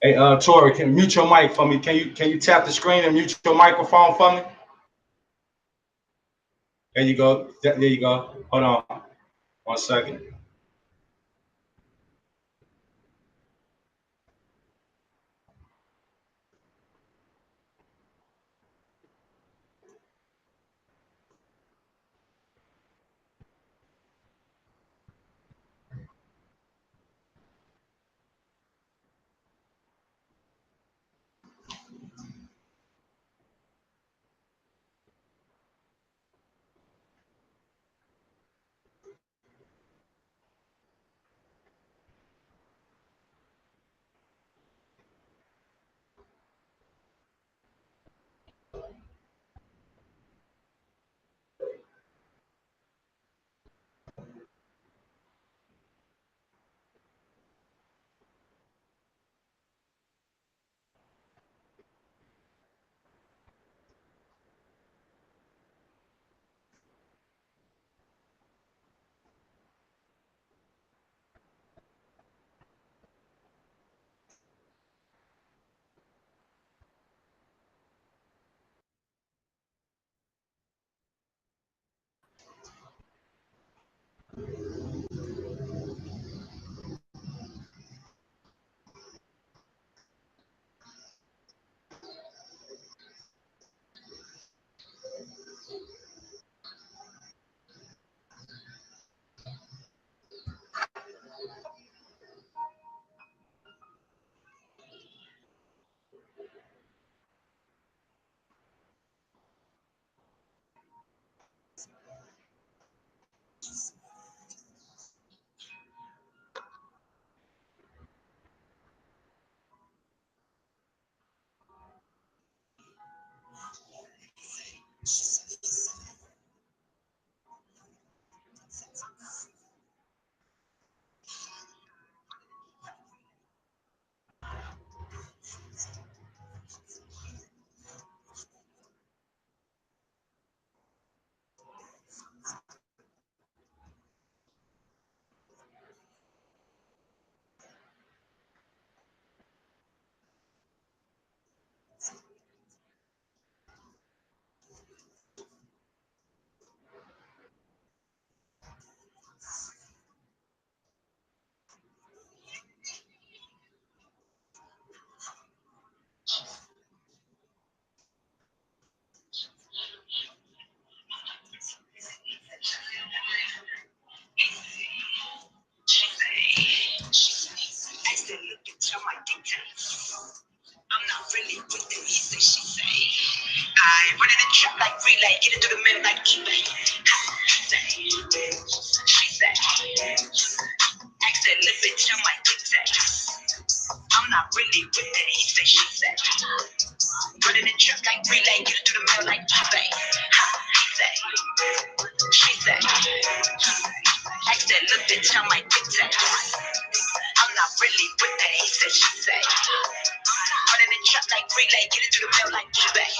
Hey, Tori, can you mute your mic for me? Can you tap the screen and mute your microphone for me? There you go. There you go. Hold on. 1 second. I'm not really with the he say she say. I run in the trap like relay, get it through the middle like eBay. She say, ask that little bitch on my dick say. I'm not really with that he say she say. Run in the trap like relay, get it through the middle like eBay. She say, ask that little bitch on my dick say. I'm not really with that he say she say. Running in trap like relay, get it to the mail like eBay.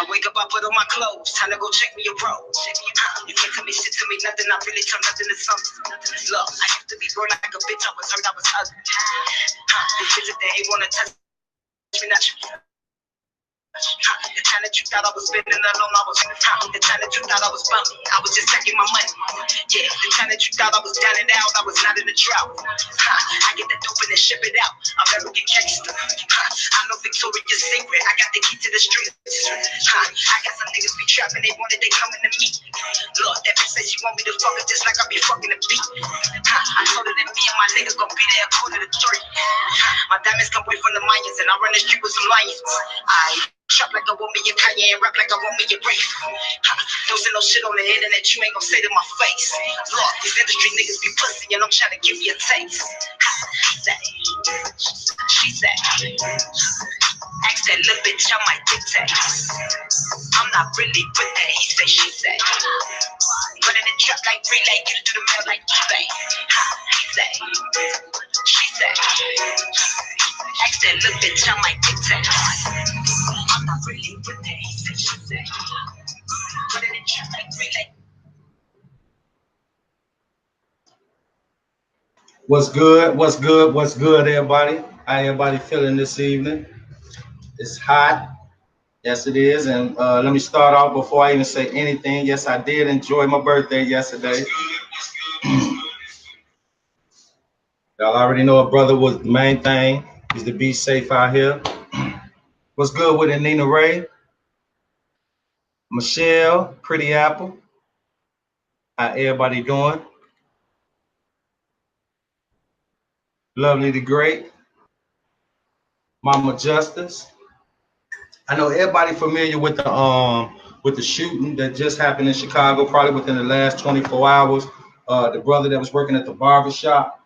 I wake up, I put on my clothes, time to go check me a roll. You can't tell me shit to me, nothing. I really turn nothing to something. Look, I used to be broke like a bitch, I was hurt, I was ugly. These bitches, they ain't wanna touch me, not you. The time that you thought I was spending alone, I was the time that you thought I was bumping, I was just taking my money. Yeah, the time that you thought I was down and out, I was not in the drought. I get that dope and then ship it out. I'm American gangster. I know Victoria's Secret. I got the key to the streets. I got some niggas be trapping, they wanted, they coming to me. Lord, that bitch said she want me to fuck her just like I be fucking the beat. I told her that me and my niggas gon' be there 2:45. My diamonds come away from the Mayans, and I run the street with some lions. I trap like I want me a Kanye and rap like I want me a Ray. Don't say no shit on the internet you ain't gon' say to my face. Look, these industry niggas be pussy and I'm trying to give you a taste. She said, ask that little bitch on my dick tag. I'm not really with that, he say, she say. Run in the trap like relay, get it to the mail like eBay. He say, she say, ask that little bitch on my dick tag. I'm not really with that, he say, she say. Run in the trap like relay. What's good? What's good? What's good, everybody? How everybody feeling this evening? It's hot. Yes, it is. And let me start off before I even say anything. Yes, I did enjoy my birthday yesterday. Y'all already know a brother was the main thing is to be safe out here. What's good with it, Nina Ray? Michelle, Pretty Apple. How everybody doing? Lovely the Great. Mama Justice. I know everybody familiar with the shooting that just happened in Chicago, probably within the last 24 hours. The brother that was working at the barber shop.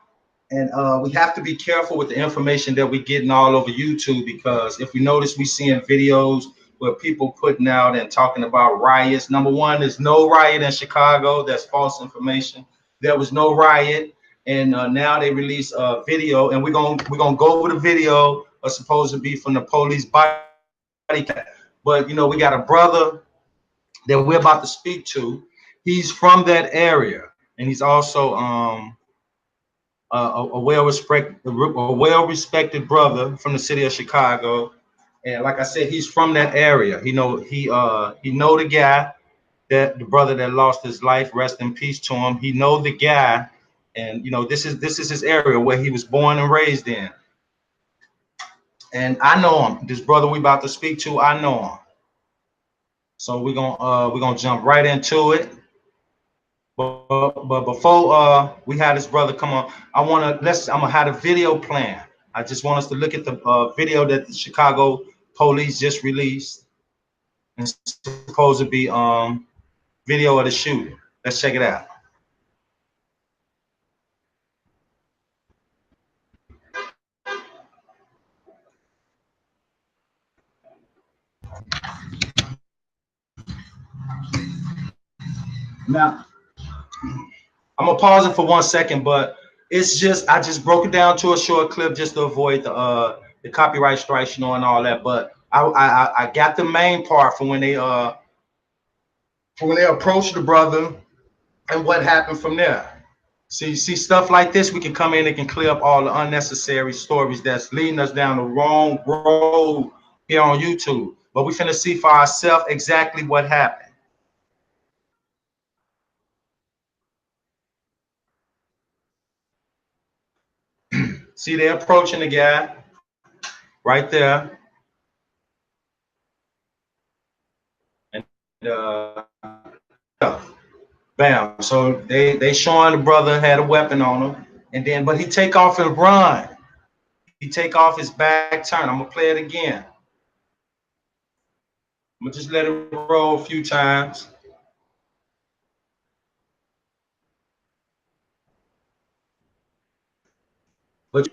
And we have to be careful with the information that we're getting all over YouTube because if we notice, we seeing videos where people putting out and talking about riots. Number one, there's no riot in Chicago. That's false information. There was no riot, and now they release a video, and we're gonna go over the video supposed to be from the police body cam. But you know, we got a brother that we're about to speak to. He's from that area, and he's also a well-respected brother from the city of Chicago. And like I said, he's from that area. He know the guy that the brother that lost his life. Rest in peace to him. He know the guy, and you know this is his area where he was born and raised in. And I know him. This brother we about to speak to, I know him. So we're gonna jump right into it. But before we had this brother come on, I'm gonna have a video plan. I just want us to look at the video that the Chicago police just released, and it's supposed to be video of the shooting. Let's check it out. Now I'm gonna pause it for 1 second, but it's just I just broke it down to a short clip just to avoid the copyright strikes, you know, and all that. But I got the main part from when they approached the brother and what happened from there. See stuff like this, we can come in and can clear up all the unnecessary stories that's leading us down the wrong road here on YouTube. But we finna see for ourselves exactly what happened. See, they're approaching the guy right there. And bam. So they showing the brother had a weapon on him. And then but he take off and run. He take off his back turn. I'm gonna play it again. I'm gonna just let it roll a few times. But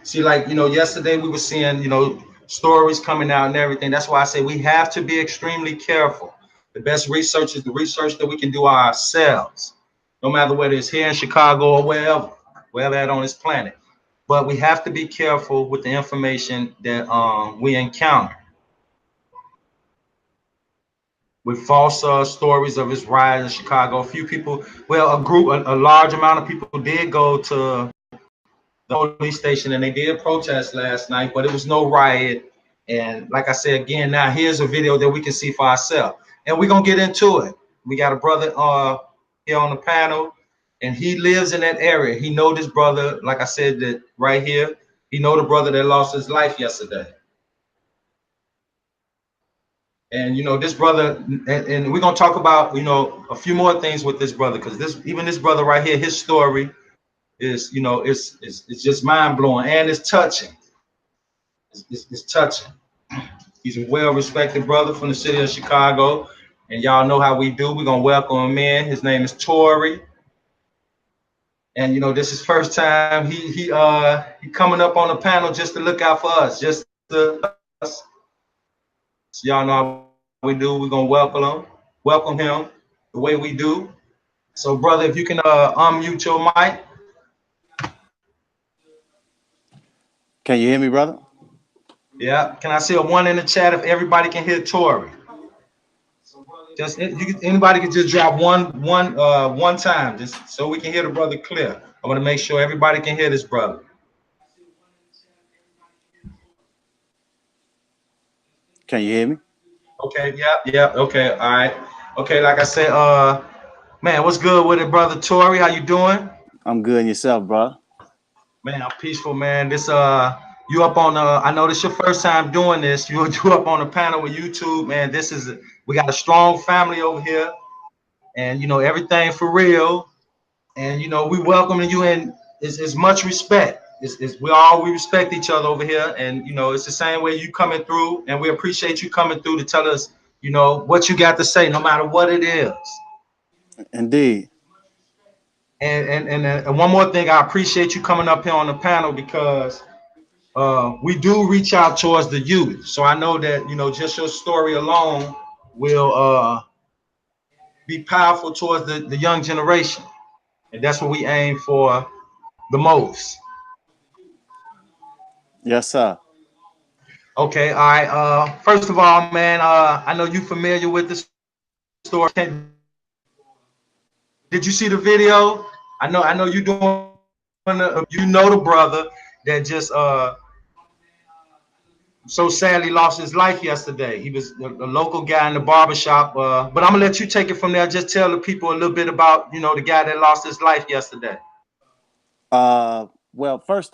see, like, you know, yesterday we were seeing, you know, stories coming out and everything. That's why I say we have to be extremely careful. The best research is the research that we can do ourselves, no matter whether it's here in Chicago or wherever at on this planet. But we have to be careful with the information that we encounter. With false stories of his riot in Chicago, a few people, well, a large amount of people did go to the police station and they did protest last night, but it was no riot. And like I said again, now here's a video that we can see for ourselves, and we're gonna get into it. We got a brother here on the panel, and he lives in that area. He know this brother, like I said, that right here. He know the brother that lost his life yesterday. And you know this brother, and we're gonna talk about, you know, a few more things with this brother, because this brother right here, his story is, you know, it's just mind blowing and it's touching. It's touching. He's a well-respected brother from the city of Chicago, and y'all know how we do. We're gonna welcome him in. His name is Tory, and you know this is first time he coming up on the panel just to look out for us, just to us. So y'all know how we do. We're gonna welcome him the way we do. So, brother, if you can unmute your mic. Can you hear me, brother? Yeah. Can I see a 1 in the chat if everybody can hear Tory? Just anybody can just drop one time, just so we can hear the brother clear. I want to make sure everybody can hear this brother. Can you hear me? Okay, yeah, okay, all right. Okay, like I said, man, what's good with it, brother Tori? How you doing? I'm good and yourself, bro. Man, I'm peaceful, man. You up on I know this your first time doing this. You up on the panel with YouTube, man. We got a strong family over here, and everything for real. And we welcoming you in is much respect. We respect each other over here, and it's the same way you coming through, and we appreciate you coming through to tell us, what you got to say, no matter what it is. Indeed. And one more thing, I appreciate you coming up here on the panel because we do reach out towards the youth. So I know that just your story alone will be powerful towards the young generation, and that's what we aim for the most. Yes, sir. Okay, all right. First of all, man, I know you familiar with the story. Did you see the video? I know you doing. The brother that just so sadly lost his life yesterday. He was a local guy in the barbershop. But I'm gonna let you take it from there. Just tell the people a little bit about the guy that lost his life yesterday. Well, first,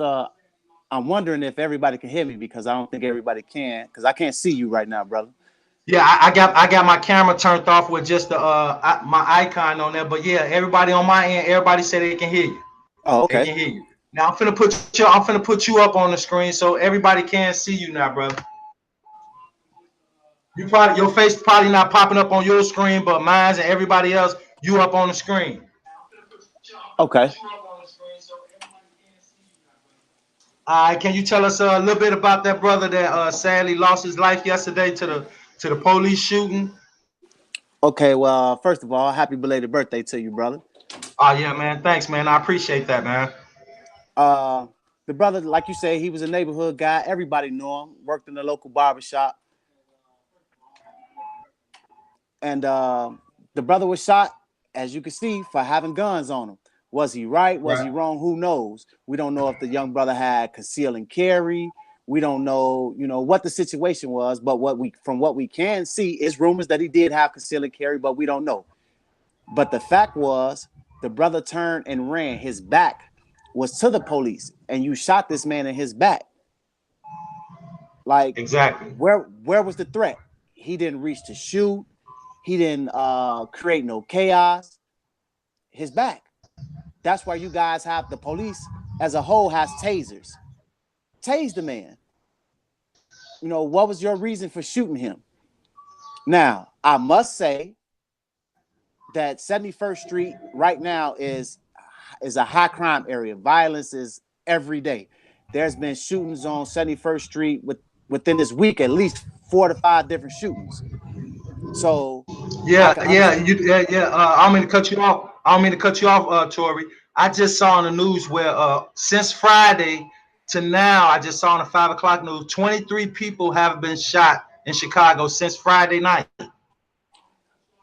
I'm wondering if everybody can hear me because I don't think everybody can because I can't see you right now, brother. Yeah, I got my camera turned off with just my icon on there. But yeah, everybody on my end, everybody say they can hear you. Oh, They okay. can hear you. Now I'm finna put you up on the screen so everybody can see you now, brother. Your face probably not popping up on your screen, but mine's and everybody else, you up on the screen. Okay. All right, can you tell us a little bit about that brother that sadly lost his life yesterday to the police shooting? Okay. Well, first of all, happy belated birthday to you, brother. Oh yeah, man. Thanks, man. I appreciate that, man. Uh, the brother, like you say, he was a neighborhood guy. Everybody knew him. Worked in the local barbershop, and the brother was shot, as you can see, for having guns on him. Was he right? Was he Right. wrong? Who knows? We don't know if the young brother had conceal and carry. We don't know, what the situation was. But from what we can see, is rumors that he did have conceal and carry, but we don't know. But the fact was, the brother turned and ran. His back was to the police, and you shot this man in his back. Like, Exactly. where was the threat? He didn't reach to shoot. He didn't create no chaos. His back. That's why you guys have the police as a whole has tasers. Tase the man. What was your reason for shooting him? Now, I must say that 71st Street right now is a high crime area. Violence is every day. There's been shootings on 71st Street within this week, at least 4 to 5 different shootings. So I Yeah, can yeah, understand. yeah. I don't mean to cut you off. Tori. I just saw on the news where since Friday to now, I just saw on the 5 o'clock news, 23 people have been shot in Chicago since Friday night.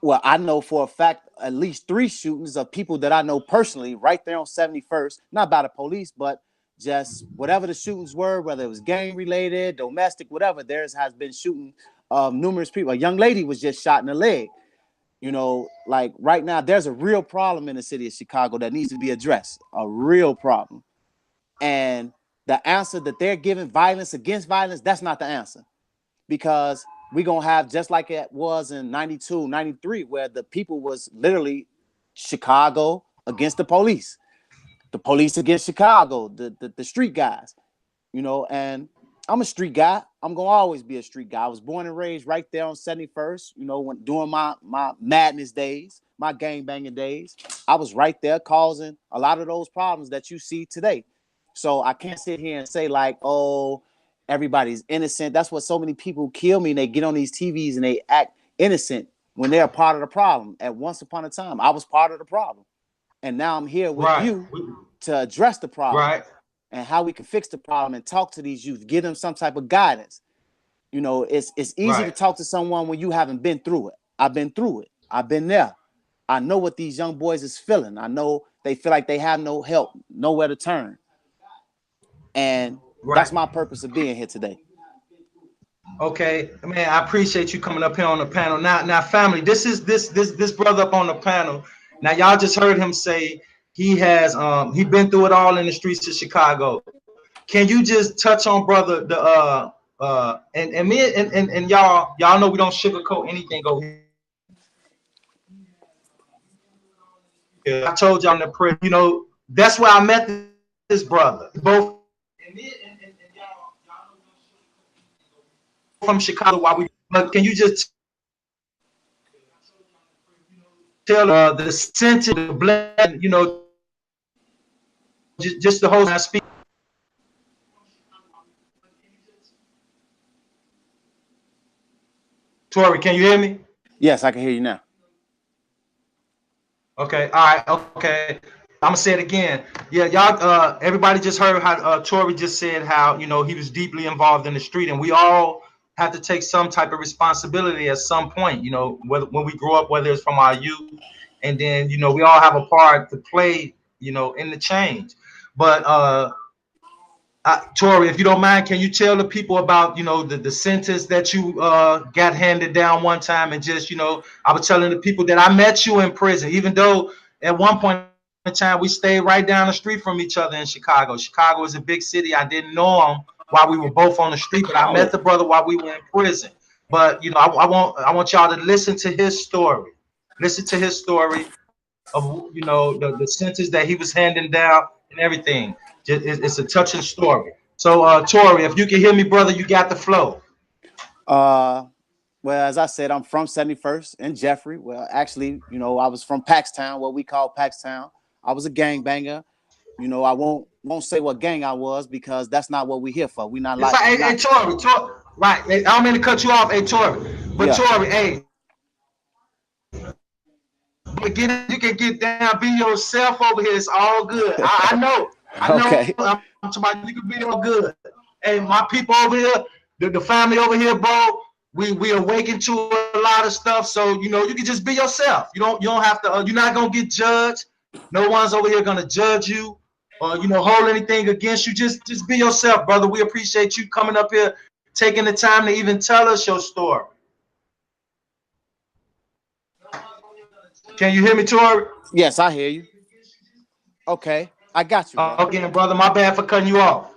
Well, I know for a fact at least 3 shootings of people that I know personally right there on 71st, not by the police, but just whatever the shootings were, whether it was gang related, domestic, whatever, theirs has been shooting numerous people. A young lady was just shot in the leg. Like right now, there's a real problem in the city of Chicago that needs to be addressed, a real problem. And the answer that they're giving, violence against violence, that's not the answer. Because we're going to have, just like it was in 92, 93, where the people was literally Chicago against the police against Chicago, the street guys, and I'm a street guy. I'm going to always be a street guy. I was born and raised right there on 71st, during my madness days, my gang banging days. I was right there causing a lot of those problems that you see today. So I can't sit here and say like, oh, everybody's innocent. That's what so many people kill me, and they get on these TVs and they act innocent when they're part of the problem. At once upon a time, I was part of the problem. And now I'm here with Right. you to address the problem Right. and how we can fix the problem and talk to these youth, give them some type of guidance. It's easy to Right. talk to someone when you haven't been through it. I've been through it. I've been there. I know what these young boys is feeling. I know they feel like they have no help, nowhere to turn. And Right. that's my purpose of being here today. Okay, man, I appreciate you coming up here on the panel. Now, family, this brother up on the panel. Now, y'all just heard him say he been through it all in the streets of Chicago. Can you just touch on brother the and me and y'all know we don't sugarcoat anything over here. I told y'all in the prayer, that's where I met this brother. Both and y'all know we don't sugarcoat anything over here. We both from Chicago. Why we? But can you just tell the sentiment, the blessing, just the whole I speak. Tori, can you hear me? Yes, I can hear you now. Okay, all right, okay. I'm gonna say it again. Yeah, y'all. Everybody just heard how Tori just said how he was deeply involved in the street, and we all have to take some type of responsibility at some point. Whether when we grow up, whether it's from our youth, and then we all have a part to play. In the change. But Tori, if you don't mind, can you tell the people about the sentence that you got handed down one time, and just I was telling the people that I met you in prison, even though at one point in time we stayed right down the street from each other in Chicago. Chicago is a big city. I didn't know him while we were both on the street, but I met the brother while we were in prison. But I want y'all to listen to his story. Listen to his story of the sentence that he was handing down and everything. It's a touching story. So Tori, if you can hear me, brother, you got the flow. Uh, well, as I said, I'm from 71st in Jeffrey. Well, actually, I was from Paxtown, what we call Paxtown. I was a gangbanger. I won't say what gang I was because that's not what we here for. We not It's like like, we hey not. Tori, right? Hey, I don't mean to cut you off, hey Tori, but Yeah. Tori, hey, you can get down, be yourself over here. It's all good. I know. Okay. I'm talking about you can be all good. Hey, my people over here, the family over here, bro. We awaken to a lot of stuff, so you can just be yourself. You don't have to. You're not gonna get judged. No one's over here gonna judge you or hold anything against you. Just be yourself, brother. We appreciate you coming up here, taking the time to even tell us your story. Can you hear me, Tori? Yes, I hear you. Okay, I got you, brother. Again, brother, my bad for cutting you off.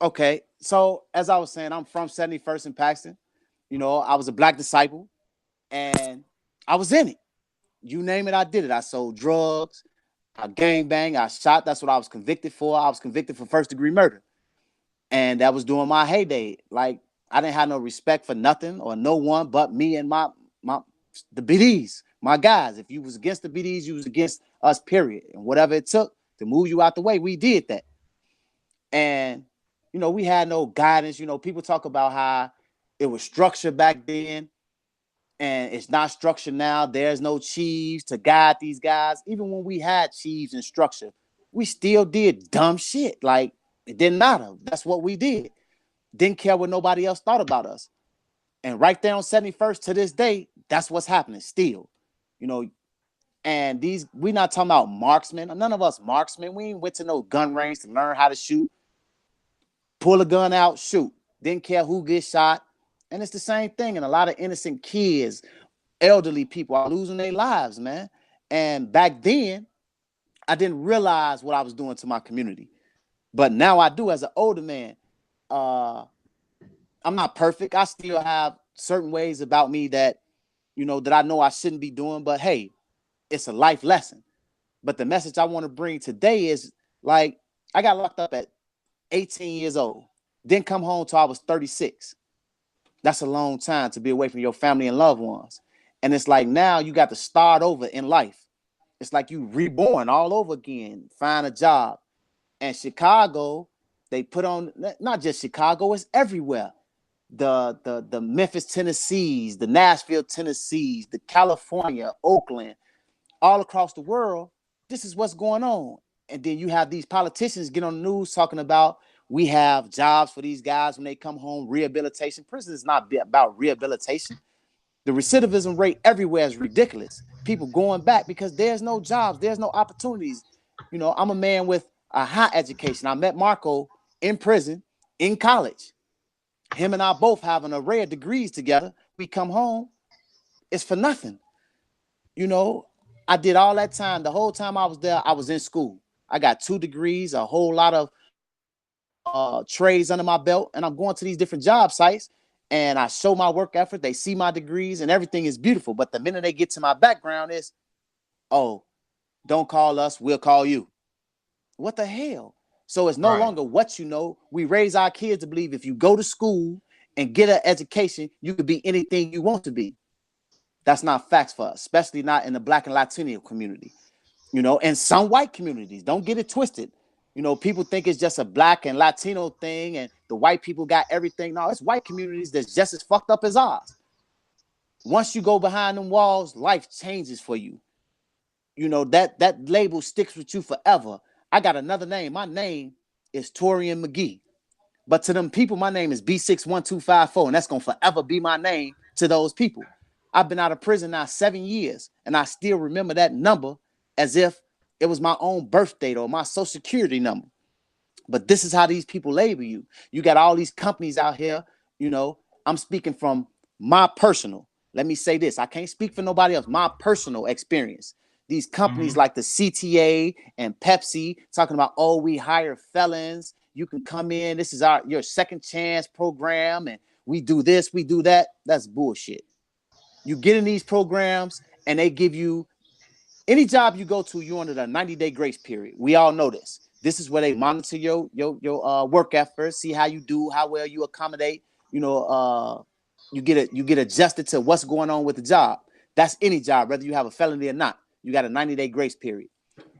Okay, so as I was saying, I'm from 71st in Paxton. I was a black disciple, and I was in it. You name it, I did it. I sold drugs, I gang bang, I shot. That's what I was convicted for. I was convicted for first degree murder, and that was during my heyday. Like I didn't have no respect for nothing or no one but me and my the BDs, my guys. If you was against the BDs, you was against us. Period. And whatever it took to move you out the way, we did that. And we had no guidance. People talk about how it was structured back then and it's not structured now. There's no chiefs to guide these guys. Even when we had chiefs and structure, we still did dumb shit. Like it didn't matter. That's what we did. Didn't care what nobody else thought about us. And right there on 71st to this day, that's what's happening still. You know, and we not talking about marksmen. None of us marksmen. We ain't went to no gun range to learn how to shoot. Pull a gun out, shoot. Didn't care who gets shot. And it's the same thing. And a lot of innocent kids, elderly people are losing their lives, man. And back then, I didn't realize what I was doing to my community. But now I do as an older man. Uh, I'm not perfect. I still have certain ways about me that, that I know I shouldn't be doing. But hey, it's a life lesson. But the message I want to bring today is like, I got locked up at 18 years old. Didn't come home till I was 36. That's a long time to be away from your family and loved ones. And it's like now you got to start over in life. It's like you reborn all over again, find a job. And Chicago, they put on not just Chicago, it's everywhere. The Memphis, Tennessees, the Nashville, Tennessees, the California, Oakland, all across the world, this is what's going on. And then you have these politicians get on the news talking about we have jobs for these guys when they come home, rehabilitation. Prison is not about rehabilitation. The recidivism rate everywhere is ridiculous. People going back because there's no jobs, there's no opportunities. I'm a man with a high education. I met Marco in prison. in college. Him and I both have an array of degrees together. We come home, it's for nothing. You know, I did all that time. The whole time I was there, I was in school. I got 2 degrees, a whole lot of trades under my belt, and I'm going to these different job sites, and I show my work effort. They see my degrees, and everything is beautiful. But the minute they get to my background is, oh, don't call us, we'll call you. What the hell? So it's no longer what you know. We raise our kids to believe if you go to school and get an education, you could be anything you want to be. That's not facts for us, especially not in the Black and Latino community, you know, and some white communities. Don't get it twisted. You know, people think it's just a Black and Latino thing and the white people got everything. No, it's white communities that's just as fucked up as ours. Once you go behind them walls, life changes for you. You know, that label sticks with you forever. I got another name. My name is Torian McGee. But to them people, my name is B61254, and that's going to forever be my name to those people. I've been out of prison now 7 years, and I still remember that number as if it was my own birth date or my social security number. But this is how these people label you. You got all these companies out here, you know, I'm speaking from my personal. Let me say this. I can't speak for nobody else. My personal experience. These companies like the CTA and Pepsi talking about, oh, we hire felons. You can come in. This is your second chance program. And we do this, we do that. That's bullshit. You get in these programs and they give you any job you go to, you're under the 90-day grace period. We all know this. This is where they monitor your work effort, see how you do, how well you accommodate. You know, you get adjusted to what's going on with the job. That's any job, whether you have a felony or not. You got a 90-day grace period.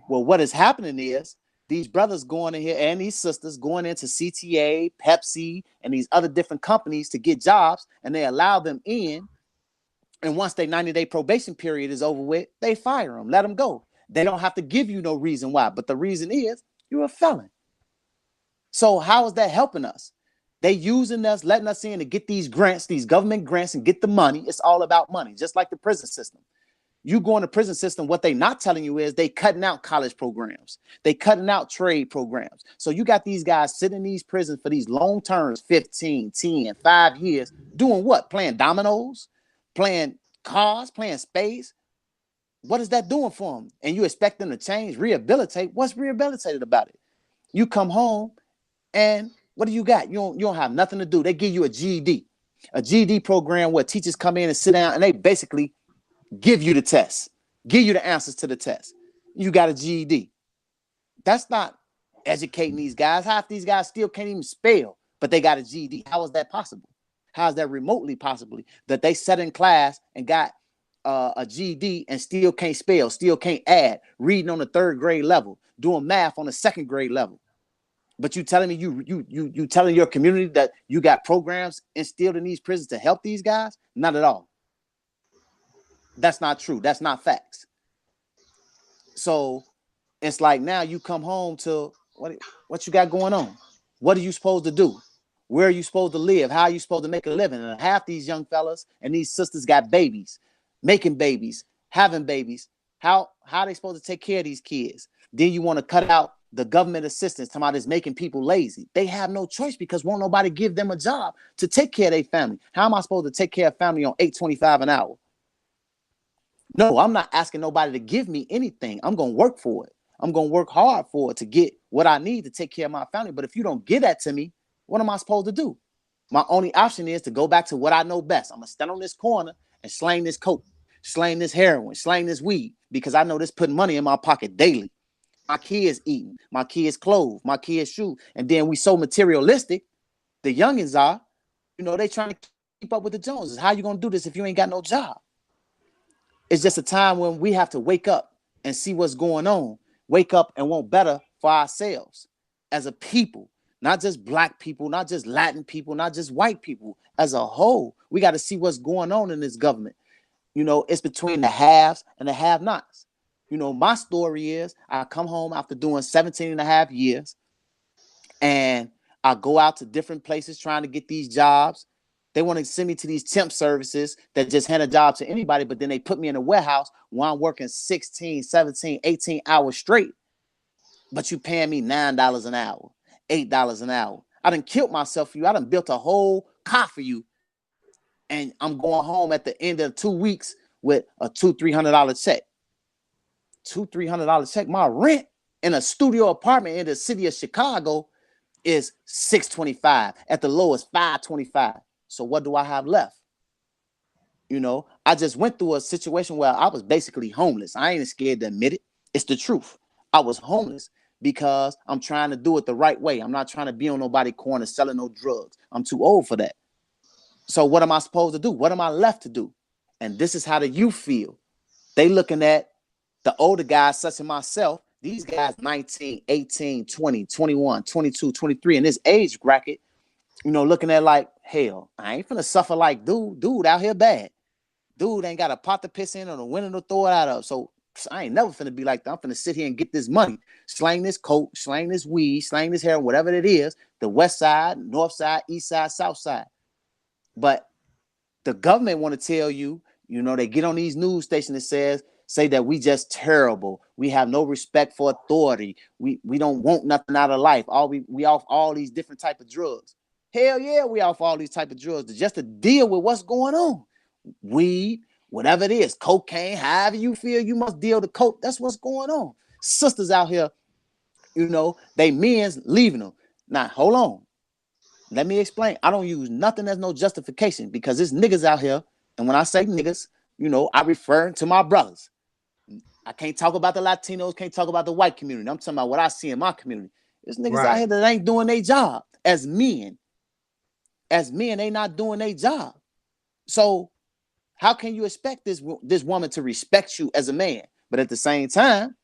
Well, what is happening is these brothers going in here and these sisters going into CTA, Pepsi, and these other different companies to get jobs, and they allow them in. And once their 90-day probation period is over with, they fire them, let them go. They don't have to give you no reason why, but the reason is you're a felon. So how is that helping us? They using us, letting us in to get these grants, these government grants, and get the money. It's all about money, just like the prison system. You go in the prison system, what they not telling you is they cutting out college programs. They cutting out trade programs. So you got these guys sitting in these prisons for these long terms, 15, 10, 5 years, doing what? Playing dominoes, playing cars, playing space. What is that doing for them? And you expect them to change, rehabilitate. What's rehabilitated about it? You come home and what do you got? You don't have nothing to do. They give you a GED program where teachers come in and sit down and they basically give you the test, give you the answers to the test. You got a GED. That's not educating these guys. Half these guys still can't even spell, but they got a GED. How is that possible? How is that remotely possibly that they sat in class and got a GED and still can't spell, still can't add, reading on the 3rd grade level, doing math on the 2nd grade level? But you telling me you telling your community that you got programs instilled in these prisons to help these guys? Not at all. That's not true. That's not facts. So it's like now you come home to what you got going on. What are you supposed to do? Where are you supposed to live? How are you supposed to make a living? And half these young fellas and these sisters got babies, making babies, having babies. How are they supposed to take care of these kids? Then you want to cut out the government assistance, talking about it's making people lazy. They have no choice because won't nobody give them a job to take care of their family. How am I supposed to take care of family on $8.25 an hour? No, I'm not asking nobody to give me anything. I'm going to work for it. I'm going to work hard for it to get what I need to take care of my family. But if you don't give that to me, what am I supposed to do? My only option is to go back to what I know best. I'm going to stand on this corner and slang this coke, slang this heroin, slang this weed, because I know this putting money in my pocket daily. My kids eating, my kids clothes, my kids shoes. And then we so materialistic, the youngins are, you know, they trying to keep up with the Joneses. How you going to do this if you ain't got no job? It's just a time when we have to wake up and see what's going on. Wake up and want better for ourselves as a people, not just Black people, not just Latin people, not just white people. As a whole, we got to see what's going on in this government. You know, it's between the haves and the have-nots. You know, my story is I come home after doing 17 and a half years and I go out to different places trying to get these jobs. They want to send me to these temp services that just hand a job to anybody, but then they put me in a warehouse while I'm working 16, 17, 18 hours straight. But you paying me $9 an hour, $8 an hour. I done killed myself for you. I done built a whole car for you. And I'm going home at the end of 2 weeks with a $200-300 check. $200-300 check. My rent in a studio apartment in the city of Chicago is $625. At the lowest, $525. So what do I have left? You know, I just went through a situation where I was basically homeless. I ain't scared to admit it. It's the truth. I was homeless because I'm trying to do it the right way. I'm not trying to be on nobody's corner selling no drugs. I'm too old for that. So what am I supposed to do? What am I left to do? And this is how the youth feel. They looking at the older guys such as myself. These guys 19, 18, 20, 21, 22, 23 in this age bracket, you know, looking at like, hell, I ain't finna suffer like dude out here bad. Dude ain't got a pot to piss in or a window to throw it out of. So I ain't never finna be like that. I'm finna sit here and get this money, slang this coat, slang this weed, slang this hair, whatever it is, the west side, north side, east side, south side. But the government want to tell you, you know, they get on these news stations that say that we just terrible. We have no respect for authority. We don't want nothing out of life. We off all these different type of drugs. Hell yeah, we off all these type of drugs just to deal with what's going on. Weed, whatever it is, cocaine, however you feel, you must deal with coke. That's what's going on. Sisters out here, you know, they men's leaving them. Now, hold on. Let me explain. I don't use nothing as no justification because there's niggas out here. And when I say niggas, you know, I refer to my brothers. I can't talk about the Latinos, can't talk about the white community. I'm talking about what I see in my community. There's niggas out here that ain't doing their job as men. As men, they not doing their job. So how can you expect this woman to respect you as a man? But at the same time,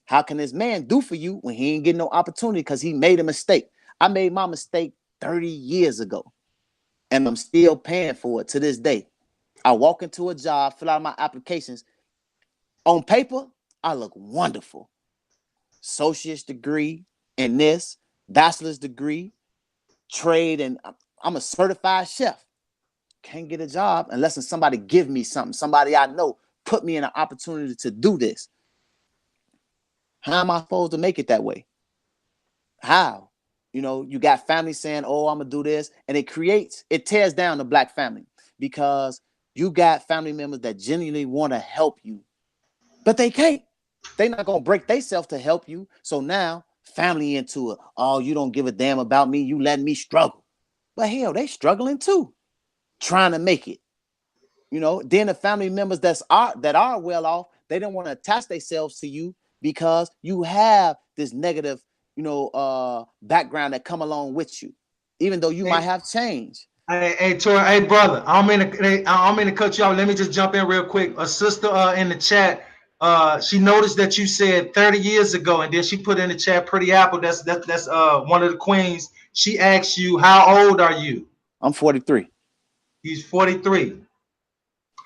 how can this man do for you when he ain't getting no opportunity because he made a mistake? I made my mistake 30 years ago, and I'm still paying for it to this day. I walk into a job, fill out my applications. On paper, I look wonderful. Associate's degree in this, bachelor's degree, trade, and I'm a certified chef. Can't get a job unless somebody give me something. Somebody I know put me in an opportunity to do this. How am I supposed to make it that way? How? You know, you got family saying, oh, I'm going to do this. And it tears down the black family because you got family members that genuinely want to help you, but they can't. They're not going to break themselves to help you. So now family into it. Oh, you don't give a damn about me. You letting me struggle. But hell, they struggling too, trying to make it. You know, then the family members that are well off, they don't want to attach themselves to you because you have this negative, you know, background that come along with you, even though you might have change. Hey, Tori, hey, brother, I don't mean to cut you off. Let me just jump in real quick. A sister in the chat, she noticed that you said 30 years ago, and then she put in the chat, Pretty Apple. That's one of the queens. She asked you, how old are you? I'm 43. He's 43.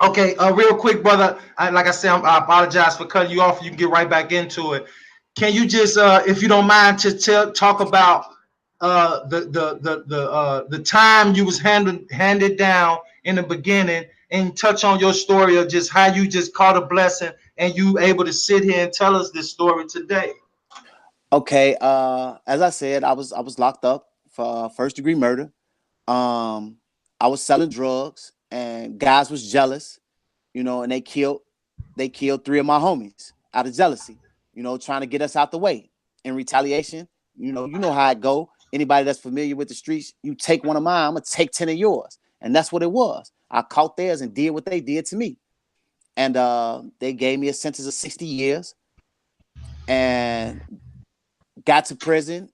Okay, real quick, brother. Like I said, I apologize for cutting you off. You can get right back into it. Can you just, if you don't mind, just talk about the time you was handed down in the beginning, and touch on your story of just how you just caught a blessing and you able to sit here and tell us this story today. Okay, as I said, I was locked up for first-degree murder. I was selling drugs, and guys was jealous, you know, and they killed 3 of my homies out of jealousy, you know, trying to get us out the way. In retaliation, you know how it go. Anybody that's familiar with the streets, you take one of mine, I'm gonna take 10 of yours, and that's what it was. I caught theirs and did what they did to me, and they gave me a sentence of 60 years, and got to prison.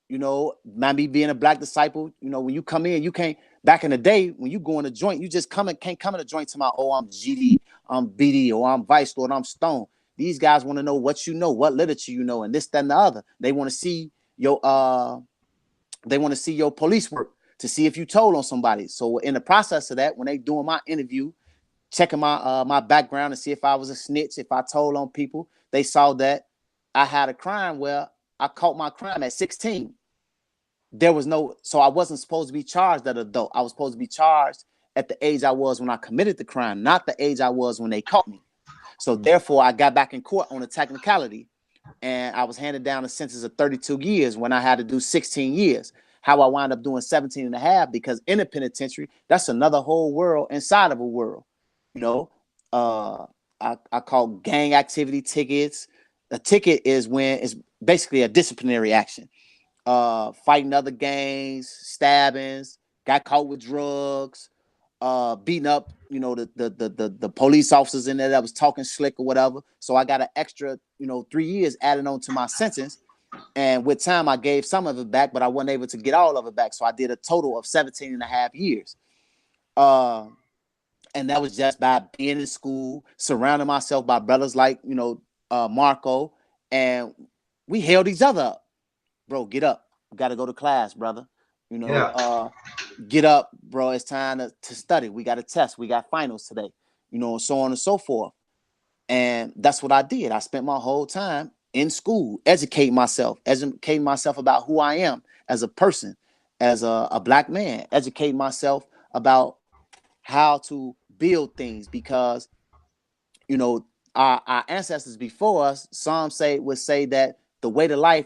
You know, me being a black disciple, you know, when you come in, you can't. Back in the day, when you go in a joint, you just can't come in a joint to my, oh, I'm GD, I'm BD, or I'm Vice Lord, I'm Stone. These guys want to know what you know, what literature you know, and this, that, and the other. They want to see your police work to see if you told on somebody. So in the process of that, when they doing my interview, checking my background to see if I was a snitch, if I told on people, they saw that I had a crime where I caught my crime at 16. So I wasn't supposed to be charged at adult. I was supposed to be charged at the age I was when I committed the crime, not the age I was when they caught me. So therefore, I got back in court on a technicality, and I was handed down a sentence of 32 years when I had to do 16 years. how I wound up doing 17 and a half, because in the penitentiary, that's another whole world inside of a world. You know, I call gang activity tickets. A ticket is when it's basically a disciplinary action. Fighting other gangs, stabbings, got caught with drugs, beating up, the police officers in there that was talking slick or whatever. So I got an extra, 3 years added on to my sentence. And with time, I gave some of it back, but I wasn't able to get all of it back. So I did a total of 17 and a half years. And that was just by being in school, surrounding myself by brothers like, Marco, and we held each other up. Bro, get up. We got to go to class, brother. Get up, bro. It's time to study. We got a test. We got finals today, so on and so forth. And that's what I did. I spent my whole time in school, educating myself about who I am as a person, as a black man, educating myself about how to build things, because, our ancestors before us, some would say that the way to life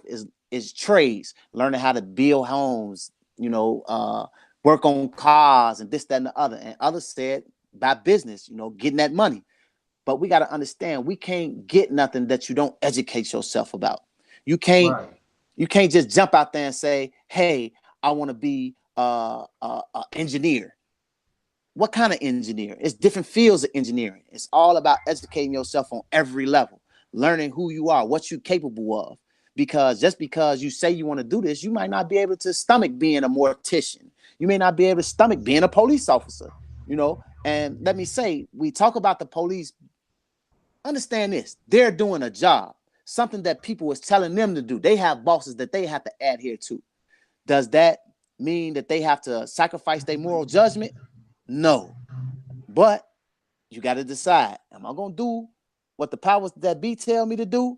is trades, learning how to build homes, work on cars and this, that, and the other. And others said by business, getting that money. But we got to understand, we can't get nothing that you don't educate yourself about. You can't just jump out there and say, hey, I want to be an engineer. What kind of engineer? It's different fields of engineering. It's all about educating yourself on every level, learning who you are, what you're capable of. Because just because you say you want to do this, you might not be able to stomach being a mortician. You may not be able to stomach being a police officer, And let me say, we talk about the police. Understand this. They're doing a job, something that people was telling them to do. They have bosses that they have to adhere to. Does that mean that they have to sacrifice their moral judgment? No. But you got to decide, am I going to do what the powers that be tell me to do?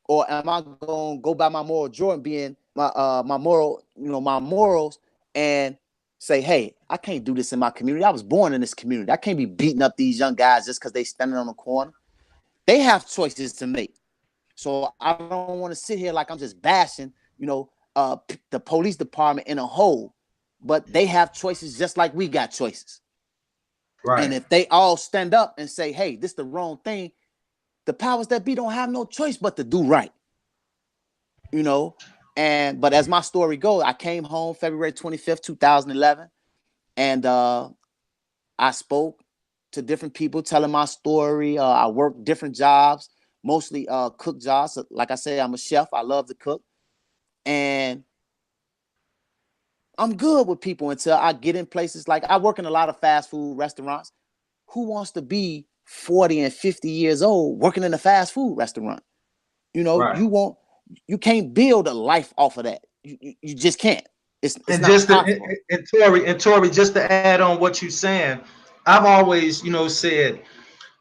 Or am I going to go by my moral Jordan, being my morals, and say, hey, I can't do this in my community. I was born in this community. I can't be beating up these young guys just because they standing on the corner. They have choices to make. So I don't want to sit here like I'm just bashing, the police department in a whole, but they have choices just like we got choices. Right. And if they all stand up and say, hey, this is the wrong thing, the powers that be don't have no choice but to do right. But as my story goes, I came home February 25th, 2011, and I spoke to different people telling my story. I worked different jobs, mostly cook jobs. So, like I said, I'm a chef. I love to cook. And I'm good with people until I get in places like, I work in a lot of fast food restaurants. Who wants to be 40 and 50 years old working in a fast food restaurant? Right. You can't build a life off of that. You just can't. It's not possible. And Tori, just to add on what you're saying, I've always, said,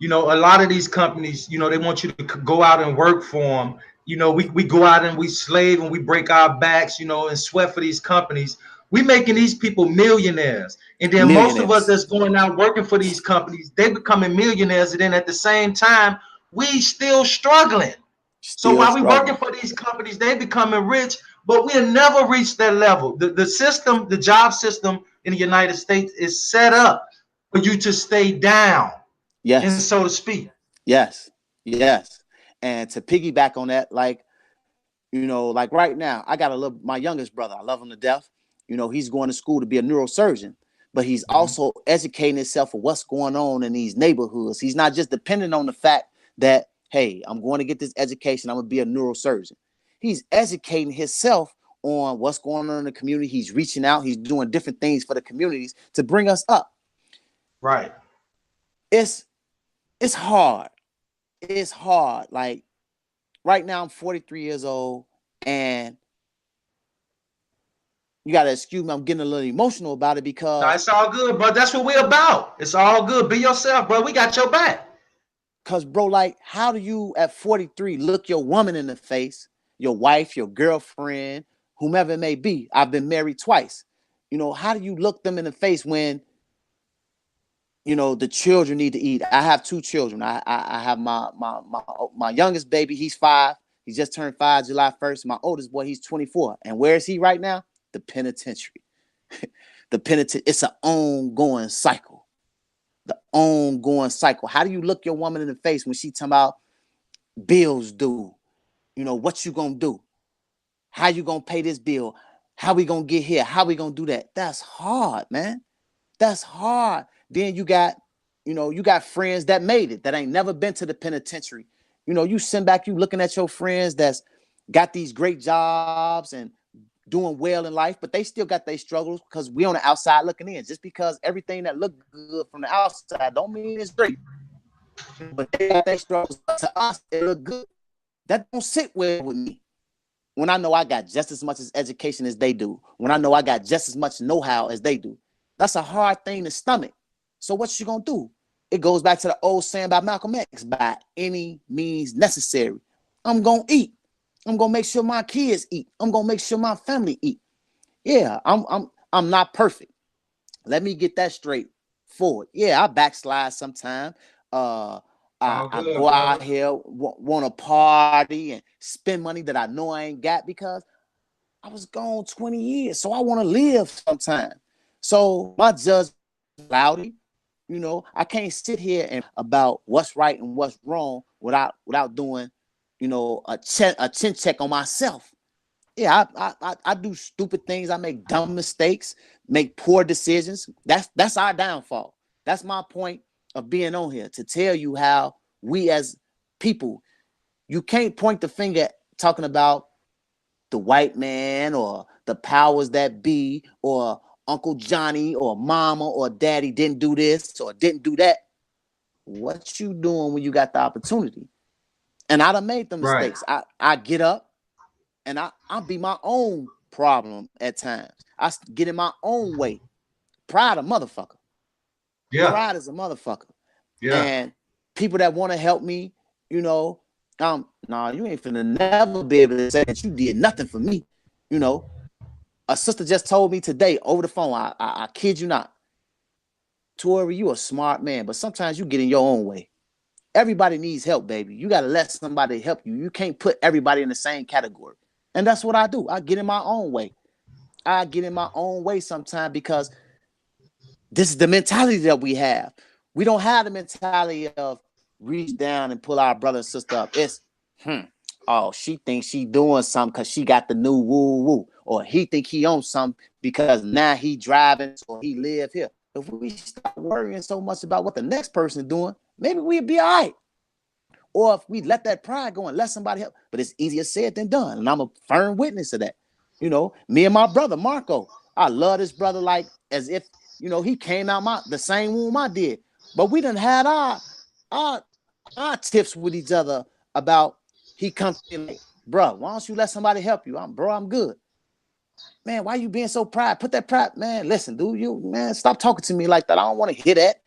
a lot of these companies, they want you to go out and work for them. We go out and we slave and we break our backs, and sweat for these companies. We making these people millionaires. And then most of us that's going out working for these companies, they becoming millionaires. And then at the same time, we still struggling. So while we working for these companies, they becoming rich, but we'll never reach that level. The system, the job system in the United States is set up for you to stay down. Yes. And so to speak. Yes. And to piggyback on that, like right now, I got my youngest brother. I love him to death. He's going to school to be a neurosurgeon, but he's also educating himself for what's going on in these neighborhoods. He's not just dependent on the fact that, hey, I'm going to get this education, I'm going to be a neurosurgeon. He's educating himself on what's going on in the community. He's reaching out. He's doing different things for the communities to bring us up. Right. It's hard. It's hard. Like right now, I'm 43 years old, and you got to excuse me, I'm getting a little emotional about it because... No, it's all good, bro. That's what we're about. It's all good. Be yourself, bro. We got your back. Because, bro, like, how do you, at 43, look your woman in the face, your wife, your girlfriend, whomever it may be? I've been married twice. How do you look them in the face when, the children need to eat? I have 2 children. I have my youngest baby, he's 5. He just turned 5 July 1st. My oldest boy, he's 24. And where is he right now? the penitentiary. It's an ongoing cycle. The ongoing cycle. How do you look your woman in the face when she talking about bills due? You know, what you gonna do? How you gonna pay this bill? How we gonna get here? How we gonna do that? That's hard, man. That's hard. Then you got friends that made it, that ain't never been to the penitentiary. You know, you send back, you looking at your friends that's got these great jobs and doing well in life, but they still got their struggles because we on the outside looking in. Just because everything that look good from the outside don't mean it's great. But they got their struggles. To us, it look good. That don't sit well with me. When I know I got just as much as education as they do, when I know I got just as much know-how as they do, that's a hard thing to stomach. So what you gonna do? It goes back to the old saying by Malcolm X: by any means necessary. I'm gonna eat. I'm gonna make sure my kids eat. I'm gonna make sure my family eat. Yeah, I'm not perfect. Let me get that straight forward. Yeah, I backslide sometime. I Good, go out brother. here, want to party and spend money that I know I ain't got because I was gone 20 years. So I want to live sometime. So my judgment is cloudy. You know, I can't sit here and about what's right and what's wrong without doing, a chin check on myself. Yeah, I do stupid things. I make dumb mistakes, make poor decisions. That's our downfall. That's my point of being on here, to tell you how we as people, you can't point the finger talking about the white man or the powers that be or Uncle Johnny or mama or daddy didn't do this or didn't do that. What you doing when you got the opportunity? And I done made the Right. mistakes. I get up and I be my own problem at times. I get in my own way. Pride a motherfucker. Yeah. Pride is a motherfucker. Yeah. And people that want to help me, nah, you ain't finna never be able to say that you did nothing for me. You know, a sister just told me today over the phone, I kid you not, Tori, you a smart man, but sometimes you get in your own way. Everybody needs help, baby. You got to let somebody help you. You can't put everybody in the same category. And that's what I do. I get in my own way. I get in my own way sometimes because this is the mentality that we have. We don't have the mentality of reach down and pull our brother and sister up. It's, oh, she thinks she doing something because she got the new woo woo. Or he think he owns something because now he driving or he live here. If we stop worrying so much about what the next person is doing, maybe we'd be all right. Or if we let that pride go and let somebody help. But it's easier said than done. And I'm a firm witness of that. You know, me and my brother, Marco, I love this brother like as if, he came out the same womb I did. But we done had our tips with each other about he comes in like, bro, why don't you let somebody help you? I'm good. Man, why you being so pride? Put that pride, man. Listen, dude, man, stop talking to me like that. I don't want to hear that.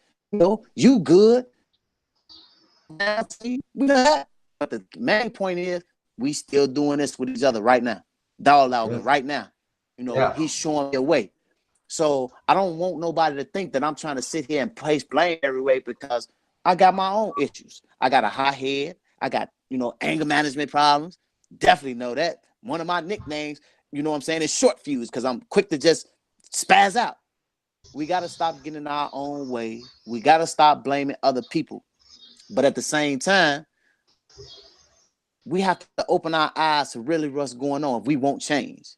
You good. But the main point is we still doing this with each other right now. Dog out Yeah. right now. Yeah. He's showing me a way. So I don't want nobody to think that I'm trying to sit here and place blame every way because I got my own issues. I got a high head. I got, anger management problems. Definitely know that. One of my nicknames, is short fuse because I'm quick to just spaz out. We got to stop getting in our own way. We got to stop blaming other people. But at the same time, we have to open our eyes to really what's going on if we won't change.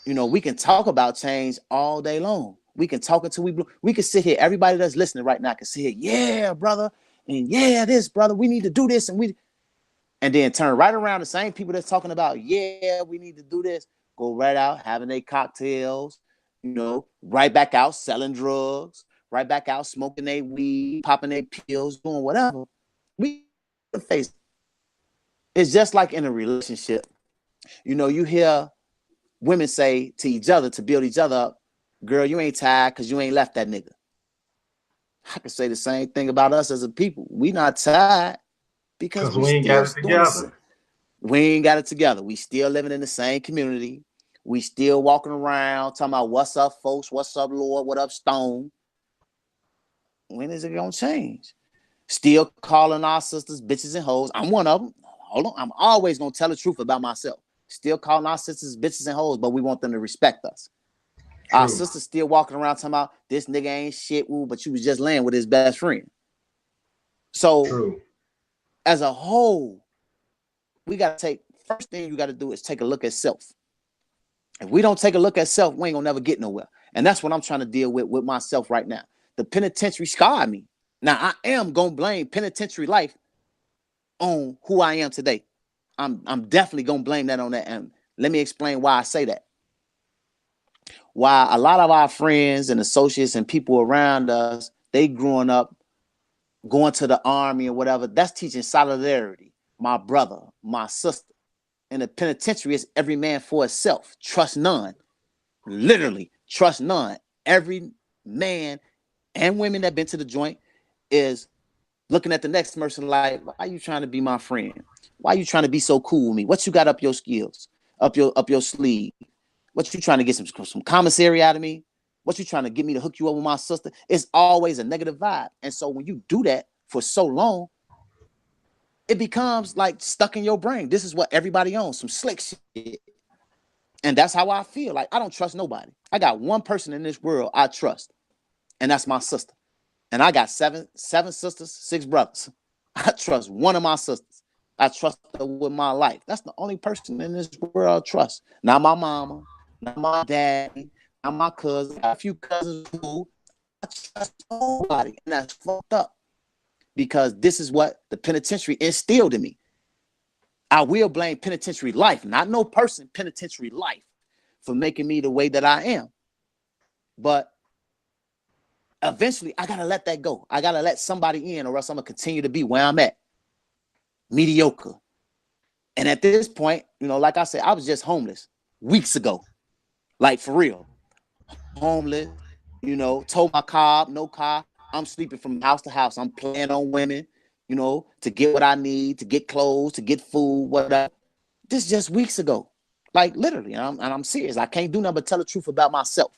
We can talk about change all day long. We can talk until we can sit here. Everybody that's listening right now can sit here. Yeah, brother. And yeah, this brother, we need to do this. And then turn right around the same people that's talking about, yeah, we need to do this. Go right out having their cocktails, right back out selling drugs, right back out smoking their weed, popping their pills, doing whatever. We face it. It's just like in a relationship. You hear women say to each other to build each other up, girl, you ain't tired because you ain't left that nigga. I can say the same thing about us as a people. We not tired because we we ain't still got it doing this. together. We ain't got it together. We still living in the same community. We still walking around talking about what's up, folks, what's up, Lord, what up, Stone. When is it gonna change? Still calling our sisters bitches and hoes. I'm one of them. Hold on. I'm always gonna tell the truth about myself. still calling our sisters bitches and hoes, but we want them to respect us. True. Our sisters still walking around talking about this nigga ain't shit, woo, but you was just laying with his best friend. So True. as a whole, we got to first thing you got to do is take a look at self. If we don't take a look at self, we ain't gonna never get nowhere. And that's what I'm trying to deal with myself right now. The penitentiary scarred me. Now I am gonna blame penitentiary life on who I am today. I'm definitely gonna blame that on that. And let me explain why I say that. Why a lot of our friends and associates and people around us, they growing up, going to the army or whatever, that's teaching solidarity. My brother, my sister. In the penitentiary, it's every man for itself. Trust none. Literally, trust none. Every man and women that been to the joint is looking at the next person like, why you trying to be my friend? Why you trying to be so cool with me? What you got up your skills, up your sleeve? What you trying to get some commissary out of me? What you trying to get me to hook you up with my sister? It's always a negative vibe. And so when you do that for so long, it becomes like stuck in your brain. This is what everybody owns, some slick shit. And that's how I feel. Like, I don't trust nobody. I got one person in this world I trust, and that's my sister. And I got seven sisters, 6 brothers. I trust one of my sisters. I trust her with my life. That's the only person in this world I trust. Not my mama, not my daddy, not my cousin. I got a few cousins who I trust nobody. And that's fucked up. Because this is what the penitentiary instilled in me. I will blame penitentiary life, not no person, penitentiary life, for making me the way that I am. But eventually, I got to let that go. I got to let somebody in, or else I'm going to continue to be where I'm at. Mediocre. And at this point, you know, like I said, I was just homeless weeks ago. Like, for real. Homeless, you know, told my car, no car. I'm sleeping from house to house. I'm playing on women, you know, to get what I need, to get clothes, to get food, whatever. This just weeks ago. Like, literally. And I'm serious. I can't do nothing but tell the truth about myself.